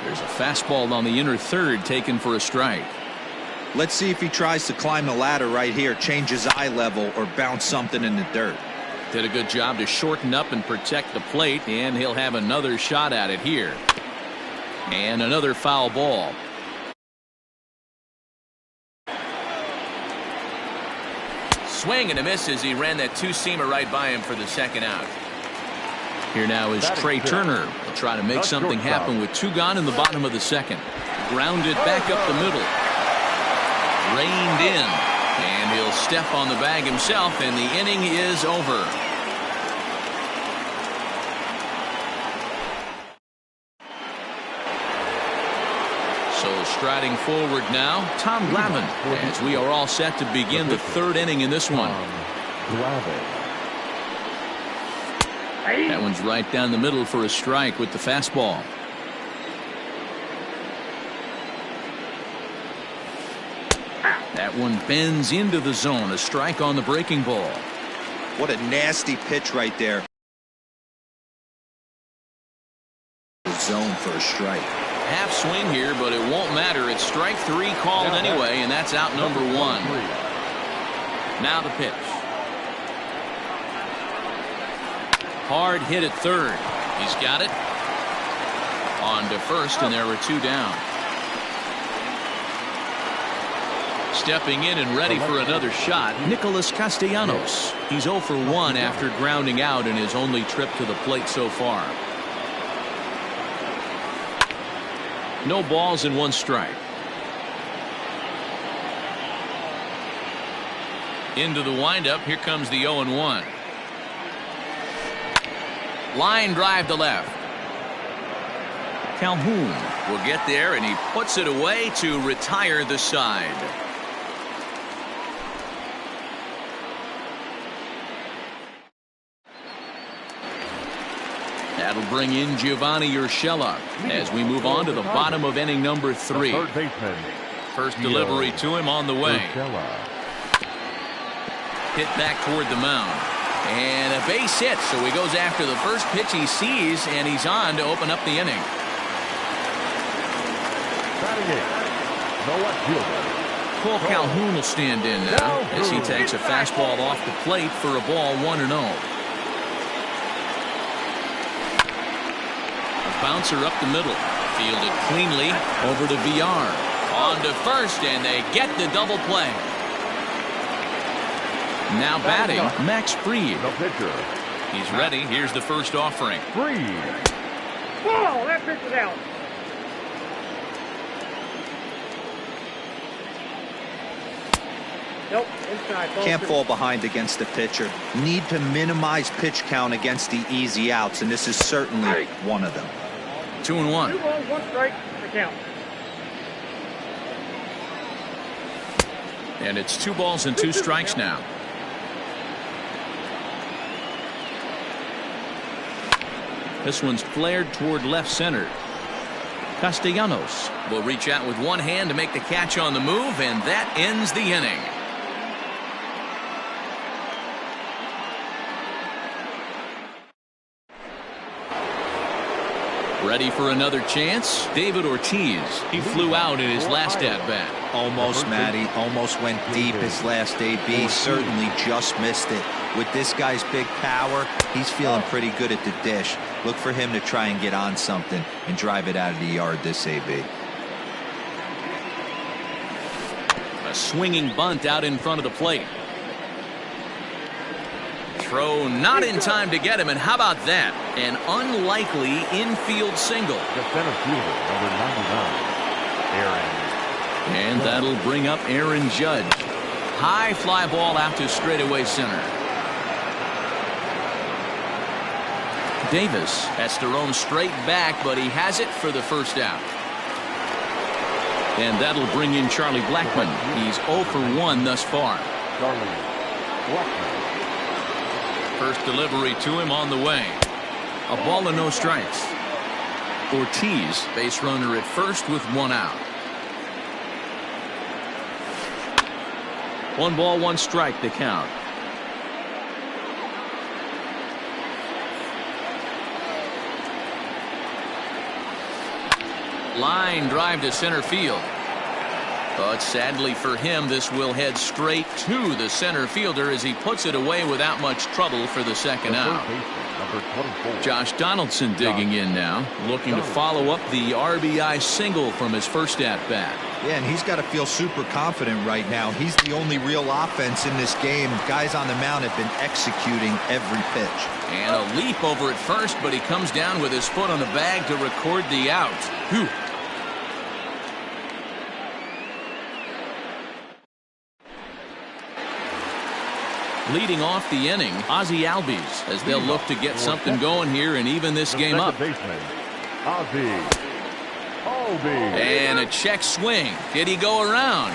There's a fastball on the inner third taken for a strike. Let's see if he tries to climb the ladder right here, change his eye level, or bounce something in the dirt. Did a good job to shorten up and protect the plate, and he'll have another shot at it here. And another foul ball. Swing and a miss as he ran that two-seamer right by him for the second out. Here now is Trey Turner. He'll try to make something happen with two gone in the bottom of the second. Grounded back up the middle. Reined in. And he'll step on the bag himself, and the inning is over. So striding forward now, Tom Glavine, as we are all set to begin the third inning in this one. That one's right down the middle for a strike with the fastball. That one bends into the zone. A strike on the breaking ball. What a nasty pitch right there. Zone for a strike. Half swing here, but it won't matter. It's strike three called anyway, and that's out number one. Now the pitch. Hard hit at third. He's got it. On to first, and there were two down. Stepping in and ready for another shot, Nicholas Castellanos. He's 0 for 1 after grounding out in his only trip to the plate so far. No balls and one strike. Into the windup. Here comes the 0-1. Line drive to left. Calhoun will get there, and he puts it away to retire the side. That'll bring in Giovanni Urshela as we move on to the bottom of inning number 3. First delivery to him on the way. Hit back toward the mound. And a base hit, so he goes after the first pitch he sees, and he's on to open up the inning. Cole Calhoun will stand in now as he takes a fastball off the plate for a ball 1-0. Bouncer up the middle. Fielded cleanly over to Villar. On to first, and they get the double play. Now batting, Max Fried. He's ready. Here's the first offering. Whoa, that pitch is out. Nope, inside. Can't fall behind against the pitcher. Need to minimize pitch count against the easy outs, and this is certainly one of them. 2-1. 2 balls, 1 strike, the count. And it's 2 balls and 2 strikes now. This one's flared toward left center. Castellanos will reach out with one hand to make the catch on the move, and that ends the inning. Ready for another chance? David Ortiz. He flew out in his last at-bat. Almost, Matty. Almost went deep his last AB. Certainly just missed it. With this guy's big power, he's feeling pretty good at the dish. Look for him to try and get on something and drive it out of the yard this AB. A swinging bunt out in front of the plate. Throw not in time to get him, and how about that? An unlikely infield single. The center fielder, number 99, Aaron. And that'll bring up Aaron Judge. High fly ball out to straightaway center. Davis has to roam straight back, but he has it for the first out. And that'll bring in Charlie Blackmon. He's 0 for 1 thus far. Charlie Blackmon. First delivery to him on the way. A ball and no strikes. Ortiz, base runner at first with 1 out. 1 ball, 1 strike the count. Line drive to center field. But sadly for him, this will head straight to the center fielder as he puts it away without much trouble for the second out. Josh Donaldson digging in now, looking to follow up the RBI single from his first at-bat. Yeah, and he's got to feel super confident right now. He's the only real offense in this game. Guys on the mound have been executing every pitch. And a leap over at first, but he comes down with his foot on the bag to record the out. Whew. Leading off the inning, Ozzie Albies, as they'll look to get something going here and even this game up. And a check swing. Did he go around?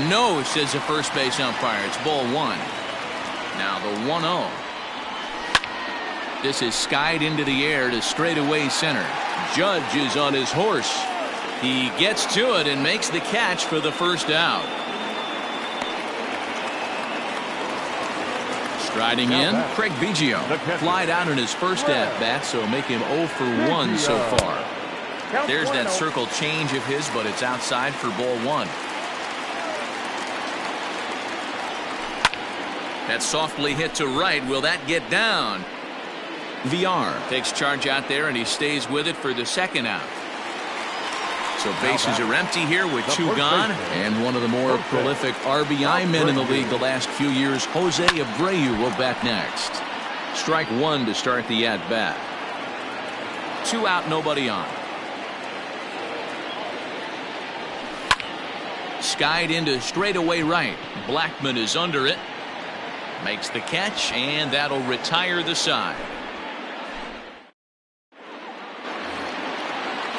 No, says the first base umpire. It's ball 1. Now the 1-0. This is skied into the air to straightaway center. Judge is on his horse. He gets to it and makes the catch for the first out. Striding in, Craig Biggio. Flied out in his first at-bat, so make him 0 for 1 so far. There's that circle change of his, but it's outside for ball 1. That softly hit to right. Will that get down? VR takes charge out there, and he stays with it for the second out. So bases are empty here with 2 gone, and one of the more prolific RBI men in the league the last few years, Jose Abreu, will bat next. Strike 1 to start the at-bat. 2 out, nobody on. Skied into straightaway right. Blackmon is under it. Makes the catch, and that'll retire the side.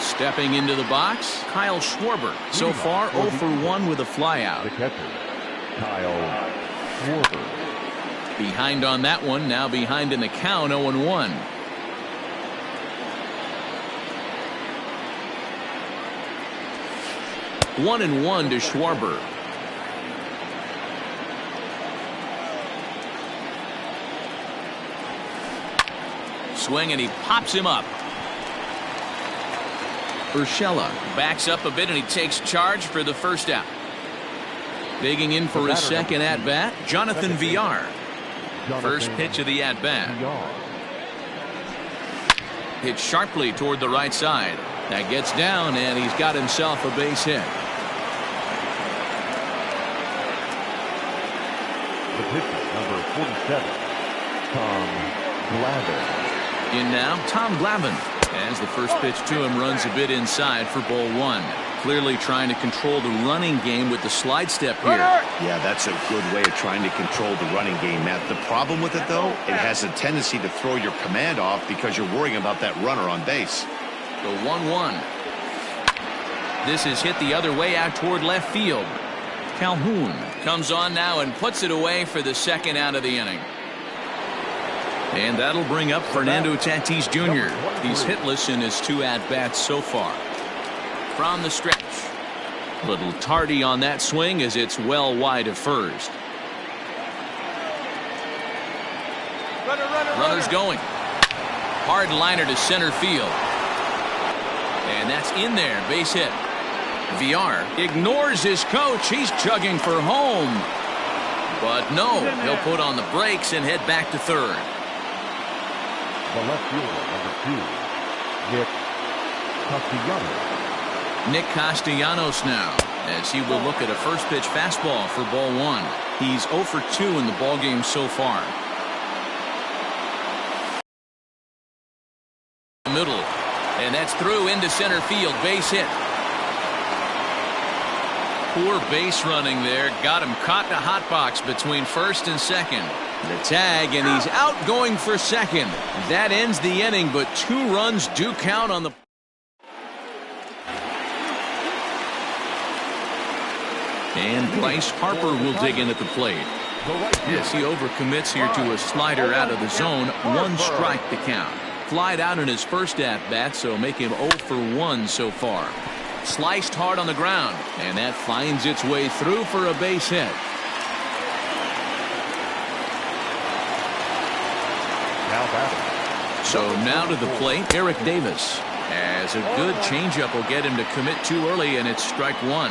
Stepping into the box, Kyle Schwarber. So far, 0 for 1 with a flyout. The catcher, Kyle Schwarber. Behind on that one, now behind in the count, 0-1. One and 1 to Schwarber. Swing, and he pops him up. Urshela backs up a bit, and he takes charge for the first out. Digging in for his second at-bat, Jonathan Villar. First pitch of the at-bat. Hit sharply toward the right side. That gets down, and he's got himself a base hit. The pitcher, number 47, Tom Glavine. In now, Tom Glavine. As the first pitch to him runs a bit inside for ball 1. Clearly trying to control the running game with the slide step here. Yeah, that's a good way of trying to control the running game, Matt. The problem with it, though, it has a tendency to throw your command off because you're worrying about that runner on base. The 1-1. This is hit the other way out toward left field. Calhoun comes on now and puts it away for the second out of the inning. And that'll bring up Fernando Tatis Jr. He's hitless in his 2 at-bats so far. From the stretch. Little tardy on that swing as it's well wide of first. Runner's going. Hard liner to center field. And that's in there. Base hit. Villar ignores his coach. He's chugging for home. But no, he'll put on the brakes and head back to third. The left fielder, number 2, Nick Castellanos. Nick Castellanos now, as he will look at a first pitch fastball for ball 1. He's 0 for 2 in the ballgame so far. Middle, and that's through into center field. Base hit. Poor base running there. Got him caught in a hot box between first and second. The tag, and he's out going for second. That ends the inning, but 2 runs do count on the. And Bryce Harper will dig in at the plate. Yes, he overcommits here to a slider out of the zone. 1 strike to count. Flied out in his first at-bat, so make him 0 for 1 so far. Sliced hard on the ground, and that finds its way through for a base hit. So now to the plate, Eric Davis. As a good changeup will get him to commit too early, and it's strike 1.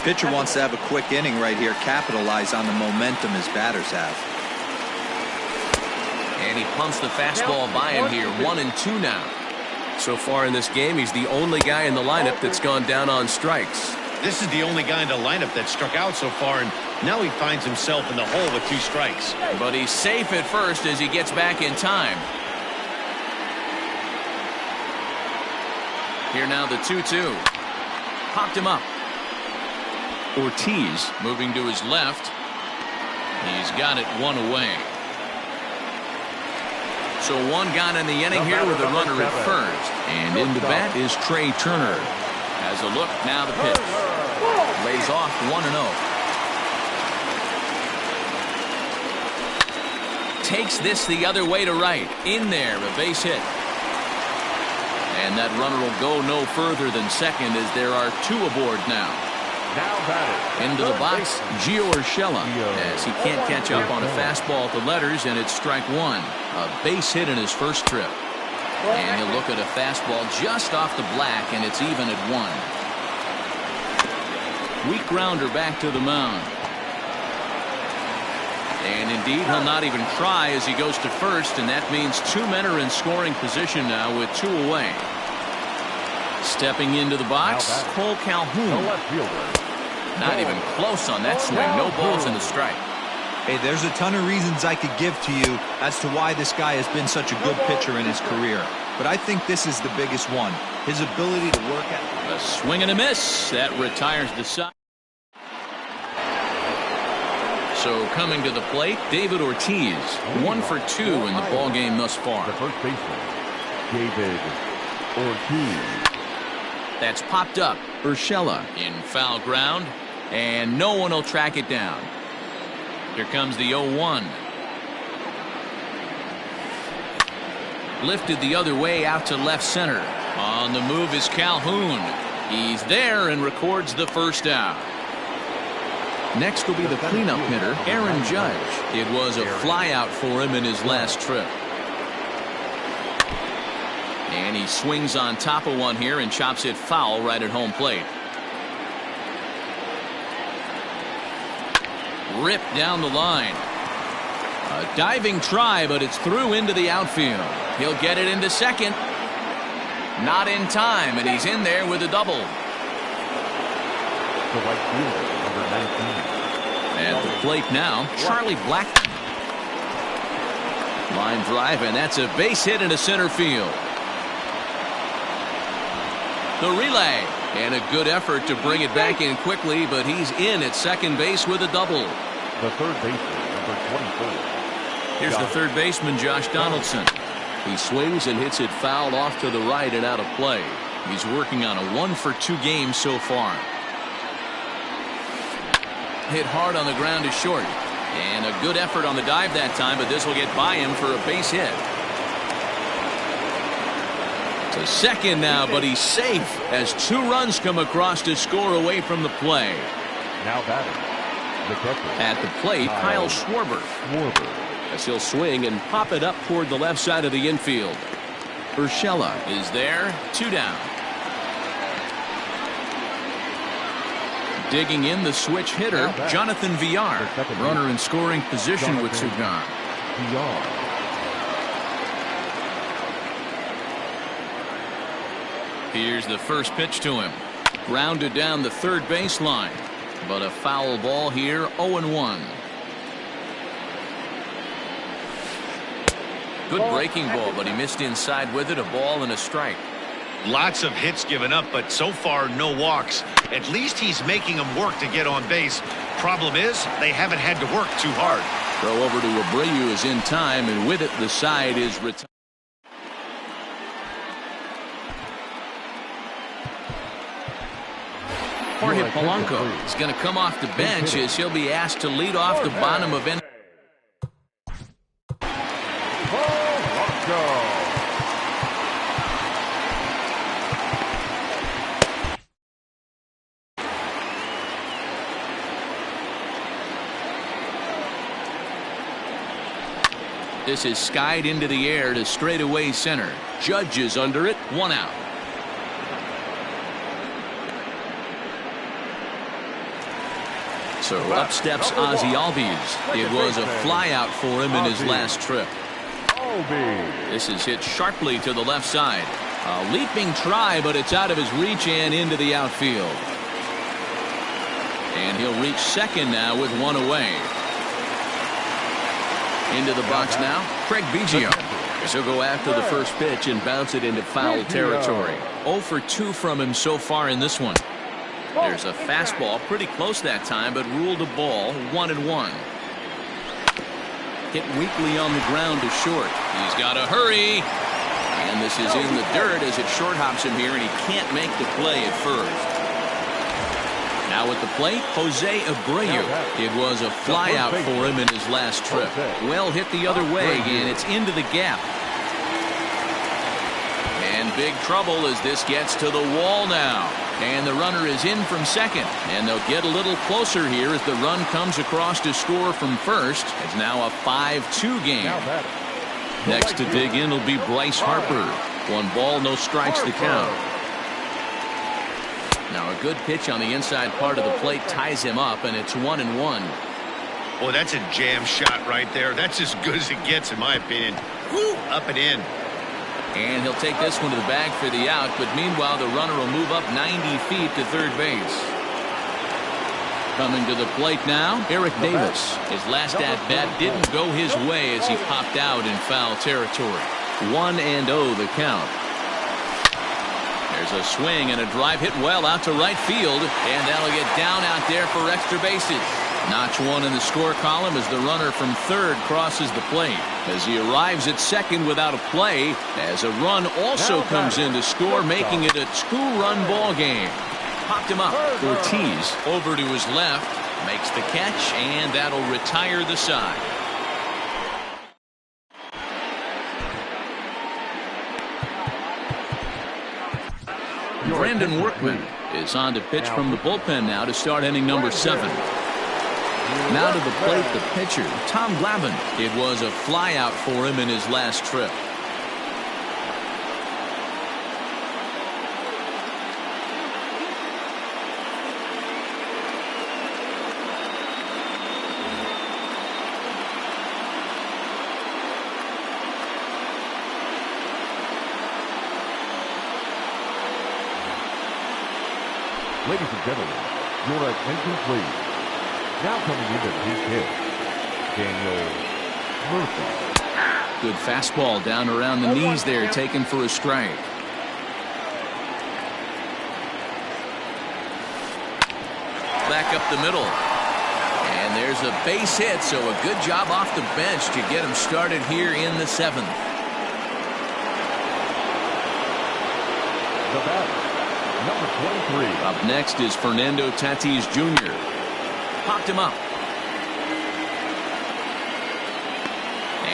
Pitcher wants to have a quick inning right here, capitalize on the momentum his batters have. And he pumps the fastball by him here. 1-2 now. So far in this game, he's the only guy in the lineup that's gone down on strikes. This is the only guy in the lineup that struck out so far, and now he finds himself in the hole with 2 strikes. But he's safe at first as he gets back in time. Here now the 2-2. Popped him up. Ortiz moving to his left. He's got it 1 away. So 1 gone in the inning here with a runner at first. And in the bat is Trey Turner. Has a look, now the pitch. Lays off 1-0. Takes this the other way to right. In there, a base hit. And that runner will go no further than second as there are 2 aboard now. Into the box, Gio Urshela, as he can't catch up on a fastball at the letters, and it's strike 1. A base hit in his first trip. And he'll look at a fastball just off the black, and it's even at 1. Weak grounder back to the mound. And indeed, he'll not even try as he goes to first, and that means 2 men are in scoring position now with 2 away. Stepping into the box, Cole Calhoun. Not even close on that swing. No balls and a strike. Hey, there's a ton of reasons I could give to you as to why this guy has been such a good pitcher in his career. But I think this is the biggest one. His ability to work at. A swing and a miss. That retires the side. So coming to the plate, David Ortiz. 1 for 2 in the ballgame thus far. The first baseman, David Ortiz. That's popped up. Urshela in foul ground, and no one will track it down. Here comes the 0-1. Lifted the other way out to left center. On the move is Calhoun. He's there and records the first out. Next will be the cleanup hitter, Aaron Judge. It was a flyout for him in his last trip. And he swings on top of one here and chops it foul right at home plate. Ripped down the line. A diving try, but it's through into the outfield. He'll get it into second. Not in time, and he's in there with a double. The right fielder, number 19. At the plate now, Charlie Blackmon. Line drive, and that's a base hit into center field. The relay, and a good effort to bring it back in quickly, but he's in at second base with a double. The third baseman, number 24. Here's the third baseman, Josh Donaldson. He swings and hits it foul off to the right and out of play. He's working on a 1 for 2 game so far. Hit hard on the ground to short. And a good effort on the dive that time, but this will get by him for a base hit. To second now, but he's safe as 2 runs come across to score away from the play. Now batting, the catcher. At the plate, Kyle Schwarber. As he'll swing and pop it up toward the left side of the infield. Urshela is there, 2 down. Digging in the switch hitter, Jonathan Villar. Runner in scoring position with 2 gone. Here's the first pitch to him. Grounded down the third baseline. But a foul ball here, 0-1. Good breaking ball, but he missed inside with it. A ball and a strike. Lots of hits given up, but so far no walks. At least he's making them work to get on base. Problem is, they haven't had to work too hard. Throw over to Abreu is in time, and with it, the side is retired. Jorge Polanco is going to come off the bench as he'll be asked to lead off the bottom of inning. This is skied into the air to straightaway center. Judge is under it, 1 out. So up steps Ozzie Albies. It was a flyout for him in his last trip. This is hit sharply to the left side. A leaping try, but it's out of his reach and into the outfield. And he'll reach second now with 1 away. Into the box now, Craig Biggio. He'll go after the first pitch and bounce it into foul territory. 0 for 2 from him so far in this one. There's a fastball pretty close that time, but ruled a ball, 1-1. Hit weakly on the ground to short. He's got to hurry. And this is in the dirt as it short hops him here, and he can't make the play at first. Now at the plate, Jose Abreu. It was a flyout for him in his last trip. Well hit the other way, and it's into the gap. And big trouble as this gets to the wall now. And the runner is in from second. And they'll get a little closer here as the run comes across to score from first. It's now a 5-2 game. Next to dig in will be Bryce Harper. 1 ball, no strikes to count. Now a good pitch on the inside part of the plate ties him up, and it's 1-1. Boy, that's a jam shot right there. That's as good as it gets, in my opinion. Woo, up and in. And he'll take this one to the bag for the out, but meanwhile the runner will move up 90 feet to third base. Coming to the plate now, Eric Davis. His last at-bat didn't go his way as he popped out in foul territory. 1-0 the count. There's a swing and a drive hit well out to right field, and that'll get down out there for extra bases. Notch 1 in the score column as the runner from third crosses the plate. As he arrives at second without a play, as a run also comes in to score, making it a 2-run ball game. Popped him up. Ortiz over to his left, makes the catch, and that'll retire the side. Brandon Workman is on to pitch from the bullpen now to start inning number 7. Now to the plate, the pitcher, Tom Glavine. It was a flyout for him in his last trip. Ladies and gentlemen, your attention please. Now coming into his hit, Daniel Murphy. Good fastball down around the knees there, taken for a strike. Back up the middle. And there's a base hit, so a good job off the bench to get him started here in the 7th. The batter, number 23. Up next is Fernando Tatis Jr. Popped him up.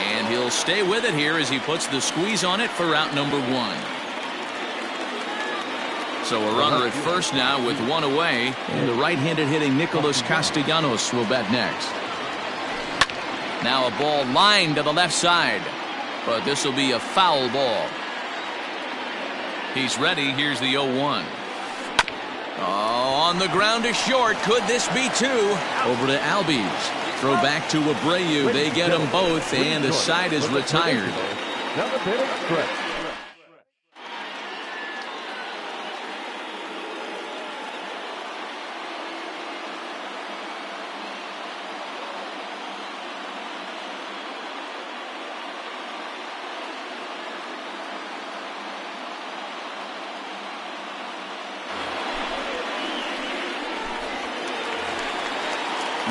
And he'll stay with it here as he puts the squeeze on it for out number 1. So a runner at first now with 1 away. And the right-handed hitting Nicholas Castellanos will bat next. Now a ball lined to the left side. But this will be a foul ball. He's ready. Here's the 0-1. Oh, on the ground to short. Could this be 2? Over to Albies. Throw back to Abreu. They get them both, and the side is retired. Now the pitch stretch.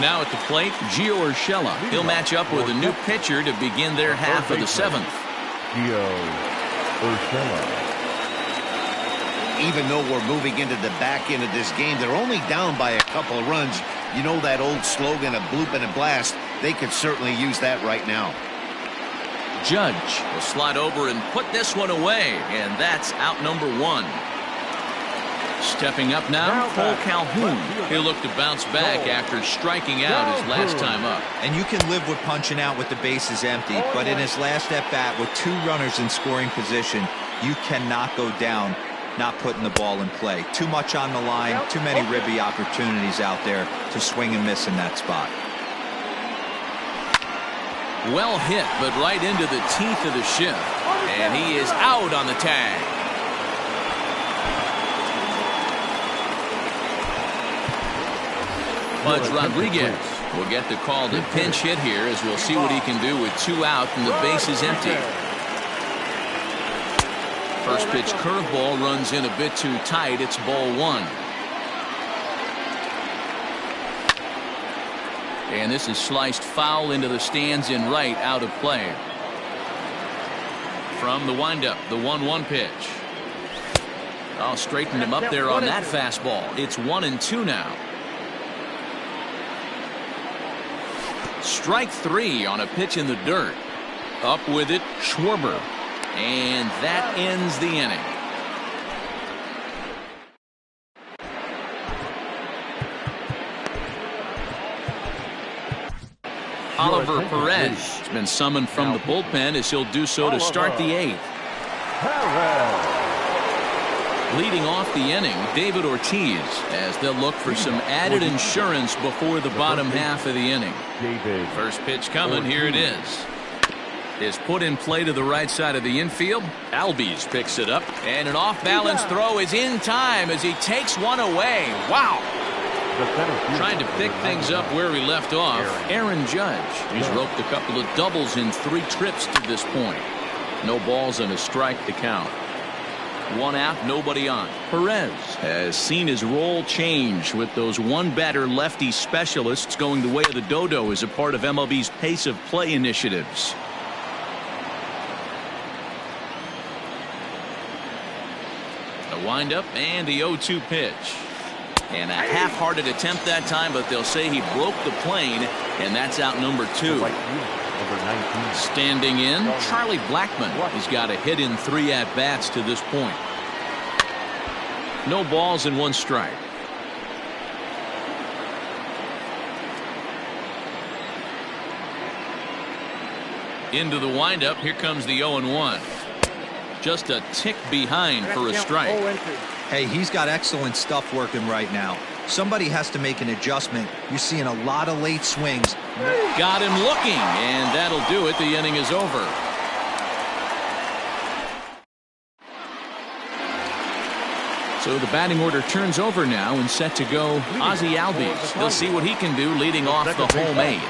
Now at the plate, Gio Urshela. He'll match up with a new pitcher to begin their half of the 7th. Gio Urshela. Even though we're moving into the back end of this game, they're only down by a couple of runs. You know that old slogan, a bloop and a blast. They could certainly use that right now. Judge will slide over and put this one away, and that's out number 1. Stepping up now, Cole Calhoun. He'll look to bounce back after striking out his last time up. And you can live with punching out with the bases empty, but in his last at-bat with 2 runners in scoring position, you cannot go down not putting the ball in play. Too much on the line, too many ribby opportunities out there to swing and miss in that spot. Well hit, but right into the teeth of the shift. And he is out on the tag. Pudge Rodriguez will get the call to pinch hit here, as we'll see what he can do with 2 out and the bases empty. First pitch curveball runs in a bit too tight. It's ball 1. And this is sliced foul into the stands in right, out of play. From the windup, the 1-1 pitch. Oh, straightened him up there on that fastball. It's 1-2 now. Strike 3 on a pitch in the dirt. Up with it, Schwarber. And that ends the inning. Oliver Perez has been summoned from the bullpen, as he'll do so to start the 8th. Leading off the inning, David Ortiz, as they'll look for some added insurance before the bottom half of the inning. First pitch coming, here it is. Is put in play to the right side of the infield. Albies picks it up, and an off-balance throw is in time as he takes one away. Wow! Trying to pick things up where he left off, Aaron Judge. He's roped a couple of doubles in 3 trips to this point. No balls and a strike to count. 1 out, nobody on. Perez has seen his role change with those 1-batter lefty specialists going the way of the dodo as a part of MLB's pace of play initiatives. The windup and the 0-2 pitch. And a half-hearted attempt that time, but they'll say he broke the plane, and that's out number 2. Standing in, Charlie Blackmon. He's got a hit in 3 at-bats to this point. No balls and 1 strike. Into the windup, here comes the 0-1. Just a tick behind for a strike. Hey, he's got excellent stuff working right now. Somebody has to make an adjustment. You're seeing a lot of late swings. Got him looking, and that'll do it. The inning is over. So the batting order turns over now, and set to go Ozzie Albies. They'll see what he can do leading off the home 8.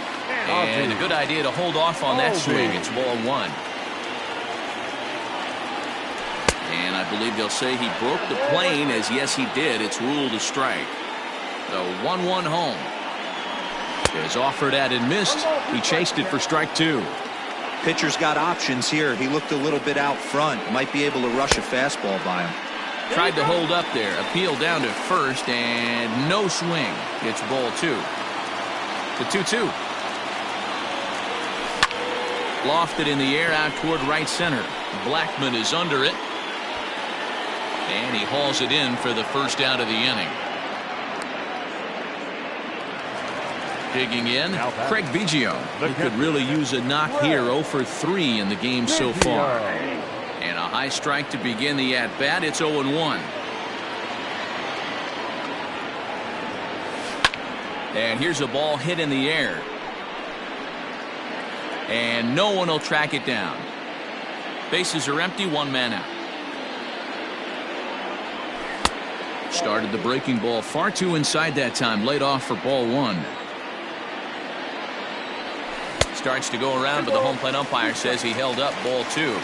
And a good idea to hold off on that swing. It's ball 1. And I believe they'll say he broke the plane, as yes he did. It's ruled a strike. The 1-1 home is offered at and missed. He chased it for strike 2. Pitcher's got options here. He looked a little bit out front. Might be able to rush a fastball by him. Tried to hold up there. Appeal down to first, and no swing. It's ball 2. The 2-2. Lofted in the air out toward right center. Blackmon is under it. And he hauls it in for the first out of the inning. Digging in, Craig Biggio. He could really use a knock here. 0 for 3 in the game so far. And a high strike to begin the at-bat. It's 0-1. And here's a ball hit in the air. And no one will track it down. Bases are empty, one man out. Started the breaking ball far too inside that time. Laid off for ball 1. Starts to go around, but the home plate umpire says he held up ball 2.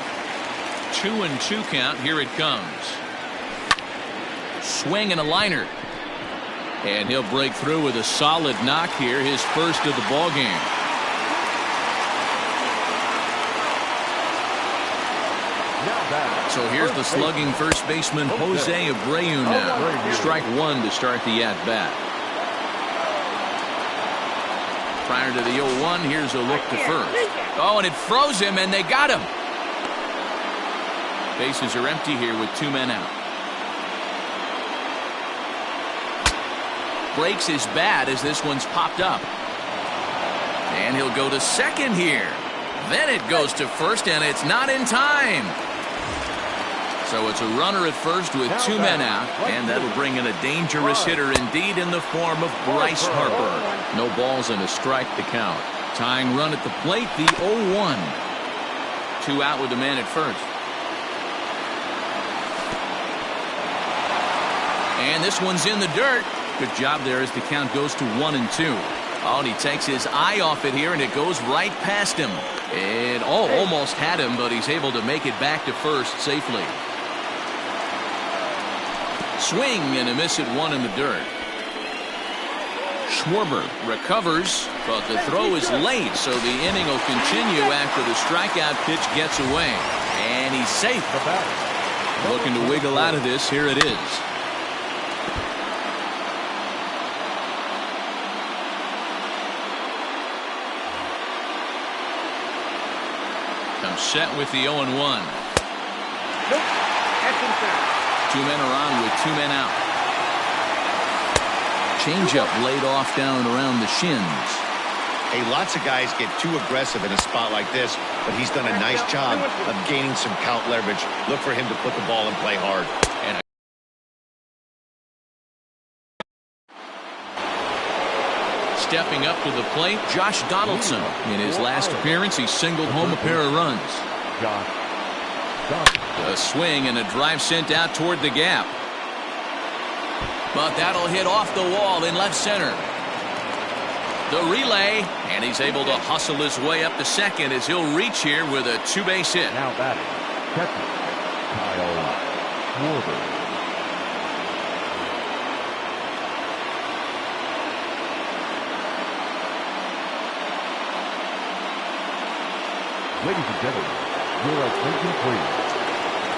2-2 count. Here it comes. Swing and a liner. And he'll break through with a solid knock here. His first of the ball game. So here's the slugging first baseman Jose Abreu now. Strike 1 to start the at-bat. Prior to the 0-1, here's a look to first. Oh, and it froze him, and they got him. Bases are empty here with 2 men out. Breaks his bat as this one's popped up. And he'll go to second here. Then it goes to first, and it's not in time. So it's a runner at first with 2 men out, and that'll bring in a dangerous hitter indeed in the form of Bryce Harper. No balls and a strike to count. Tying run at the plate, the 0-1. 2 out with the man at first. And this one's in the dirt. Good job there as the count goes to 1-2. Oh, and he takes his eye off it here, and it goes right past him. It almost had him, but he's able to make it back to first safely. Swing and a miss at 1 in the dirt. Schwarber recovers, but the throw is late, so the inning will continue after the strikeout pitch gets away. And he's safe. Looking to wiggle out of this. Here it is. Comes set with the 0-1. Nope. That's inside. 2 men are on with 2 men out. Changeup laid off down and around the shins. Hey, lots of guys get too aggressive in a spot like this, but he's done a nice job of gaining some count leverage. Look for him to put the ball and play hard. And stepping up to the plate, Josh Donaldson. In his last appearance, he singled home a pair of runs. A swing and a drive sent out toward the gap. But that'll hit off the wall in left center. The relay, and he's able to hustle his way up to second as he'll reach here with a 2-base hit. Now batting, catcher, Kyle Schwarber. Ladies and gentlemen, your attention please.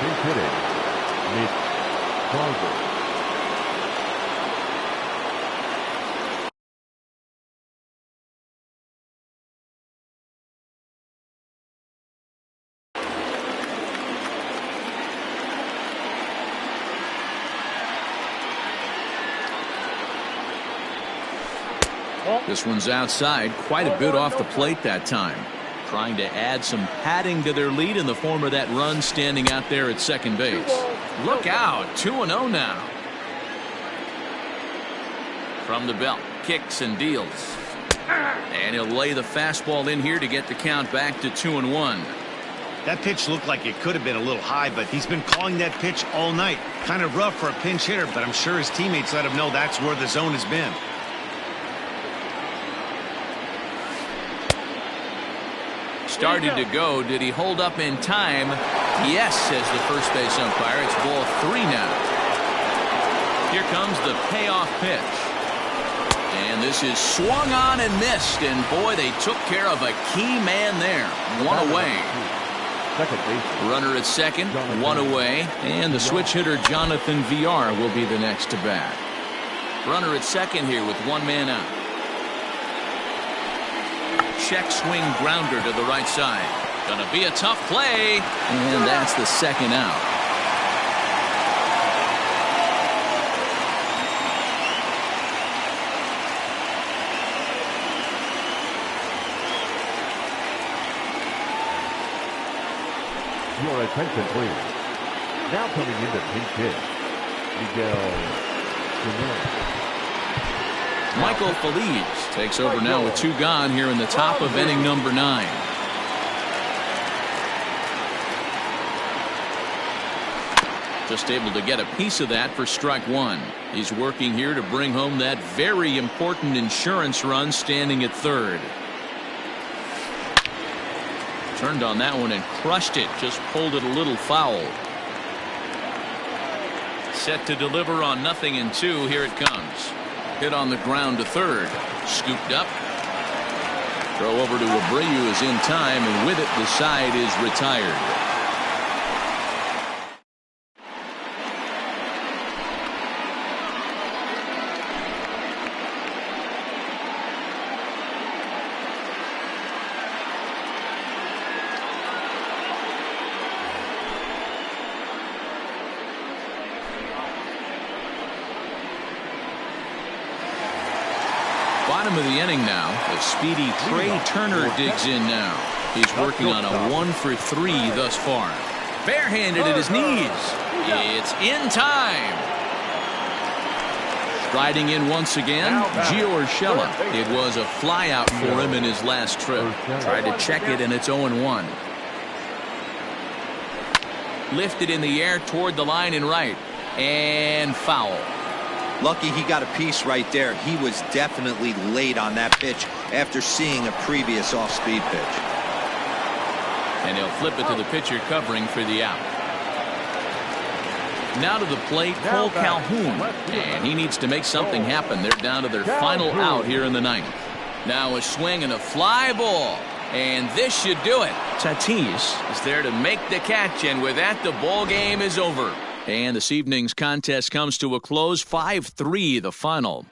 Pinch hitting, Mitch Garver. This one's outside, quite a bit off the plate that time. Trying to add some padding to their lead in the form of that run standing out there at second base. Look out, 2-0 now. From the belt, kicks and deals. And he'll lay the fastball in here to get the count back to 2-1. That pitch looked like it could have been a little high, but he's been calling that pitch all night. Kind of rough for a pinch hitter, but I'm sure his teammates let him know that's where the zone has been. Started to go. Did he hold up in time? Yes, says the first base umpire. It's ball 3 now. Here comes the payoff pitch. And this is swung on and missed. And boy, they took care of a key man there. 1 away. Runner at second, 1 away. And the switch hitter Jonathan Villar will be the next to bat. Runner at second here with 1 man out. Check swing grounder to the right side. Gonna be a tough play. And that's the second out. Your attention, please. Now coming in to pinch hit, Miguel Jimenez. Michael Feliz takes over now with 2 gone here in the top of inning number 9. Just able to get a piece of that for strike 1. He's working here to bring home that very important insurance run, standing at third. Turned on that one and crushed it. Just pulled it a little foul. Set to deliver on 0-2. Here it comes. Hit on the ground to third. Scooped up. Throw over to Abreu is in time, and with it the side is retired. Bottom of the inning now. The speedy Trey Turner digs in now. He's working on a 1-for-3 thus far. Barehanded at his knees. It's in time. Striding in once again, Gio Urshela. It was a flyout for him in his last trip. Tried to check it, and it's 0-1. Lifted in the air toward the line and right. And foul. Lucky he got a piece right there. He was definitely late on that pitch after seeing a previous off-speed pitch. And he'll flip it to the pitcher covering for the out. Now to the plate, Cole Calhoun. And he needs to make something happen. They're down to their final out here in the 9th. Now a swing and a fly ball. And this should do it. Tatis is there to make the catch, and with that, the ball game is over. And this evening's contest comes to a close, 5-3 the final.